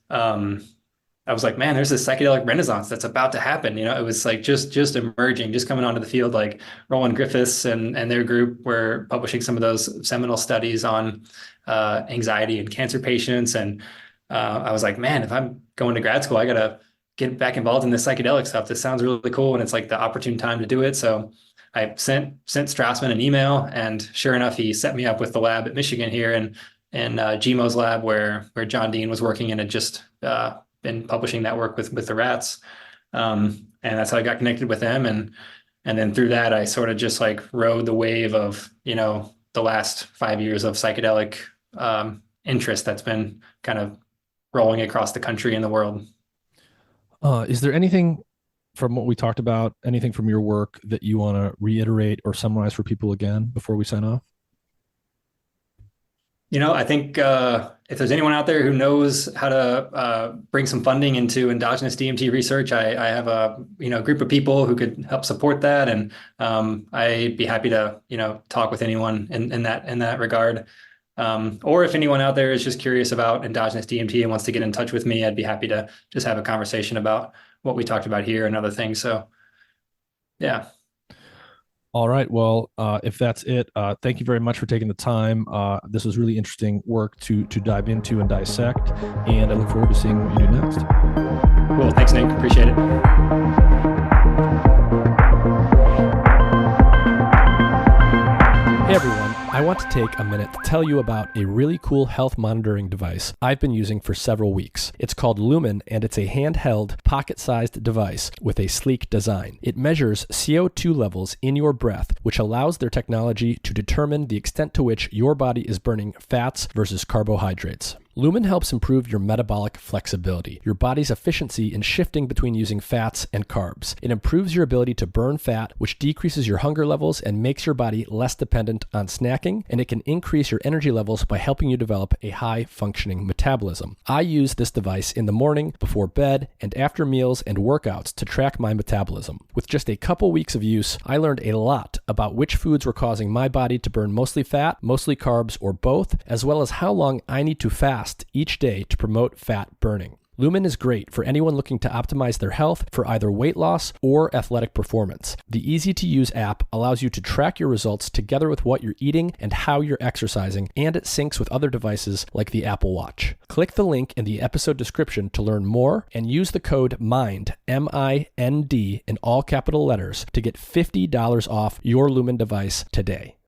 I was like, man, there's this psychedelic renaissance that's about to happen. It was like just emerging, just coming onto the field. Like Roland Griffiths and their group were publishing some of those seminal studies on anxiety in cancer patients. And I was like, man, if I'm going to grad school, I gotta get back involved in this psychedelic stuff. This sounds really cool, and it's like the opportune time to do it. So I sent Strassman an email, and sure enough, he set me up with the lab at Michigan here, and GMO's lab where John Dean was working, and had just been publishing that work with the rats. And And that's how I got connected with them. And then through that, I sort of just like rode the wave of, the last 5 years of psychedelic interest that's been kind of rolling across the country and the world. Is there anything from what we talked about, anything from your work that you want to reiterate or summarize for people again before we sign off? I think if there's anyone out there who knows how to bring some funding into endogenous DMT research, I have a group of people who could help support that, and I'd be happy to talk with anyone in that regard. Or if anyone out there is just curious about endogenous DMT and wants to get in touch with me, I'd be happy to just have a conversation about what we talked about here and other things. So, yeah. All right. Well, if that's it, thank you very much for taking the time. This was really interesting work to dive into and dissect, and I look forward to seeing what you do next. Cool. Thanks, Nick. Appreciate it. Hey everyone, I want to take a minute to tell you about a really cool health monitoring device I've been using for several weeks. It's called Lumen, and it's a handheld, pocket-sized device with a sleek design. It measures CO2 levels in your breath, which allows their technology to determine the extent to which your body is burning fats versus carbohydrates. Lumen helps improve your metabolic flexibility, your body's efficiency in shifting between using fats and carbs. It improves your ability to burn fat, which decreases your hunger levels and makes your body less dependent on snacking, and it can increase your energy levels by helping you develop a high-functioning metabolism. I use this device in the morning, before bed, and after meals and workouts to track my metabolism. With just a couple weeks of use, I learned a lot about which foods were causing my body to burn mostly fat, mostly carbs, or both, as well as how long I need to fast each day to promote fat burning. Lumen is great for anyone looking to optimize their health for either weight loss or athletic performance. The easy-to-use app allows you to track your results together with what you're eating and how you're exercising, and it syncs with other devices like the Apple Watch. Click the link in the episode description to learn more and use the code MIND, M-I-N-D, in all capital letters to get $50 off your Lumen device today.